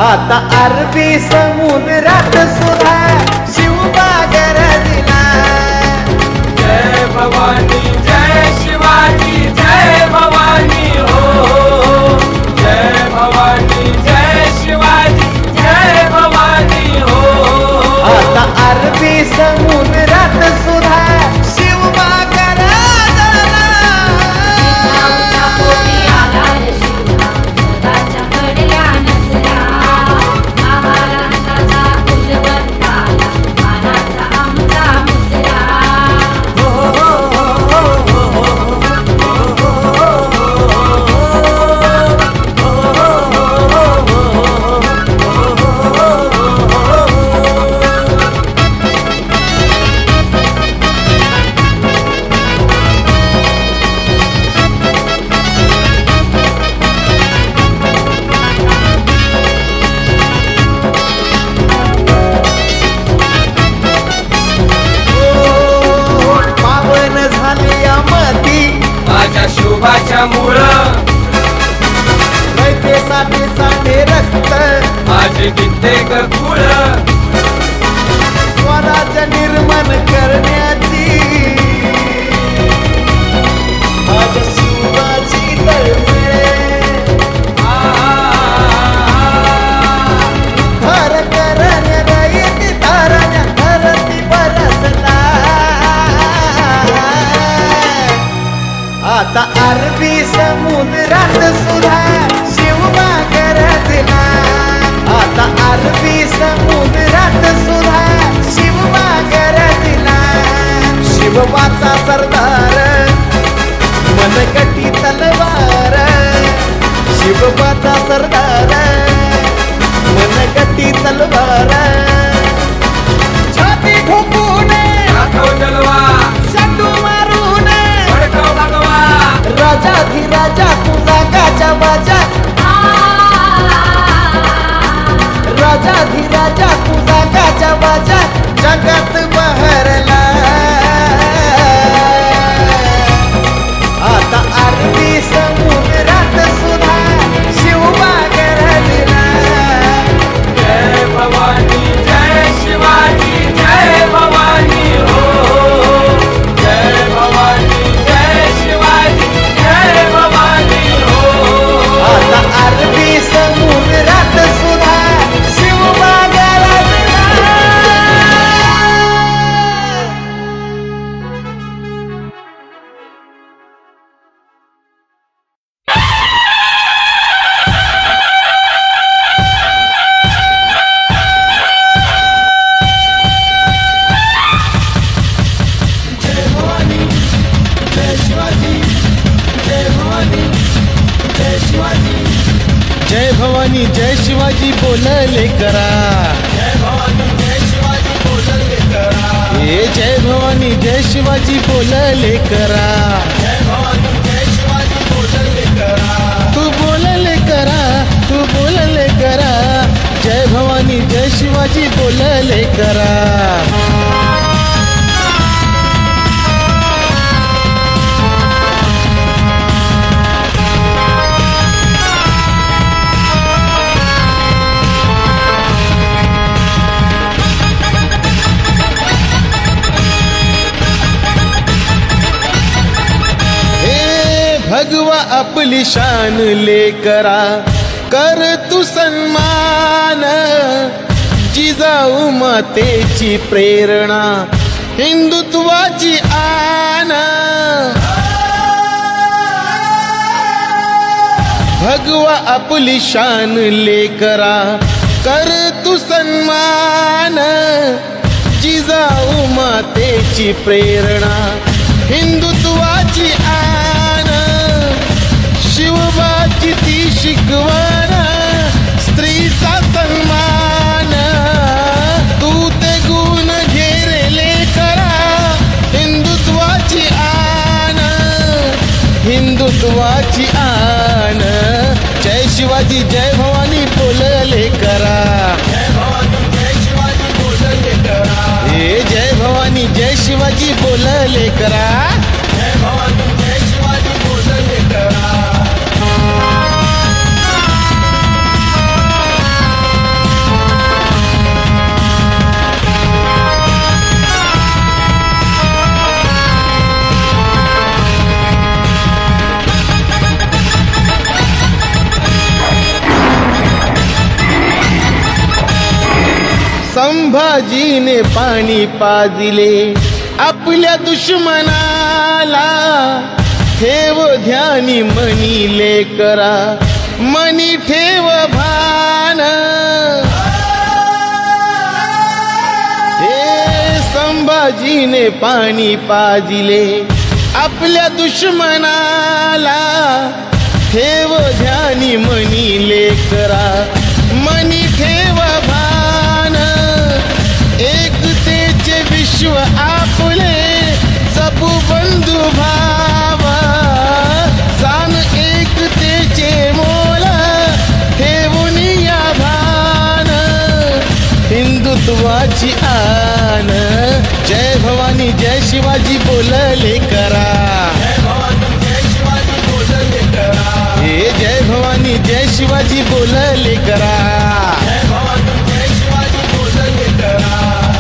आता अरबी समुद्रात सुद्धा शिवबा गरजला. जय भवानी जय शिवाजी जय भवानी हो. जय भवानी जय शिवाजी जय भवानी हो. आता अरबी समुद्रात सुद्धा शिवबा गरजला. पोटी आला शिवबा जगाच्या घडल्या नजरा. महाराष्ट्राचा उजवताला मानाचा आमचा मुजरा. पावन झाली अमती माझ्या शोभाच्या मुळं रयतेसाठी साठे रक्त. माझे कित्येक कुळ. स्वराज्य निर्माण करण्याची माझ्या शिवाची तळमळे. धर करण्या रयती धरण्या धरती बरसला. आता अरबी समुद्रात सुद्धा शिवबा गरजला. आता अरबी समुद्रात सुद्धा शिवबा गरजला. शिवबाचा सरदार मनगटी तलवार. शिवबाचा सरदार मनगटी तलवार. छाती ठोकून जलवा शाटू मारून भडकाव भगवा राजाधिराजा तुझा गाजा बाजा. राजाधिराजा तुझा गाजा बाजा जगात बहरला. आता अरबी समुद्रात सुद्धा शिवबा गरजला. जय भवानी जय शिवाजी जय भवानी हो. जय भवानी जय शिवाजी जय भवानी हो. आता अरबी समुद्रात सुद्धा शिवबा गरजला. जय भवानी जय शिवाजी बोलले करा. जय भवानी जय शिवाजी बोलले करा. हे जय भवानी जय शिवाजी बोलले करा. जय भवानी जय शिवाजी बोलले करा. तू बोलले करा तू बोलले करा. जय भवानी जय शिवाजी बोलले करा. भगवा आपली शान लेकरा कर तू सन्मान. जिजाऊ मातेची प्रेरणा हिंदुत्वाची आन. भगवा आपली शान लेकरा कर तू सन्मान. जिजाऊ मातेची प्रेरणा हिंदुत्वाची आन. शिवबाची ती शिकवण स्त्रीचा सन्मान. तू ते गुण घेरले करा हिंदुत्वाची आन. हिंदुत्वाची आन. जय शिवाजी जय भवानी बोलले करा. जय भवानी जय शिवाजी बोलले करा. हे जय भवानी जय शिवाजी बोलले करा. जय भवानी जय शिवाजी बोलले करा. संभाजीने पाणी पाजिले आपल्या दुश्मनाला. ठेव ध्यानी मनी लेकरा मनी ठेव भान. हे संभाजीने पाणी पाजिले आपल्या दुश्मनाला. ठेव ध्यानी मनी लेकरा मनी ठेव भान. एकतेचे विश्व आपले जपू बंधू भावा. जाण एकतेचे मोल ठेवून या भान. हिंदुत्वाची आन. जय भवानी जय शिवाजी बोलले करा. जय भवानी जय शिवाजी बोलले करा. हे जय भवानी जय शिवाजी बोलले करा. जय भवानी जय शिवाजी बोलले करा.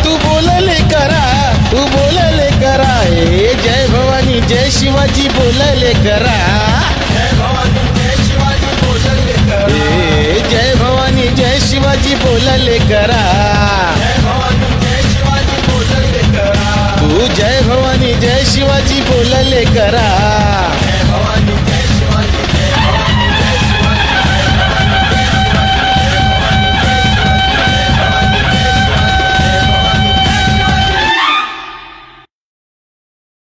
तू बोलले करा तू बोलले करा. हे जय भवानी जय शिवाजी बोलले करा. जय भवानी जय शिवाजी बोलले करा. हे जय भवानी जय शिवाजी बोलले करा. जय भवानी जय शिवाजी बोलले करा. तू जय भवानी जय शिवाजी बोलले करा.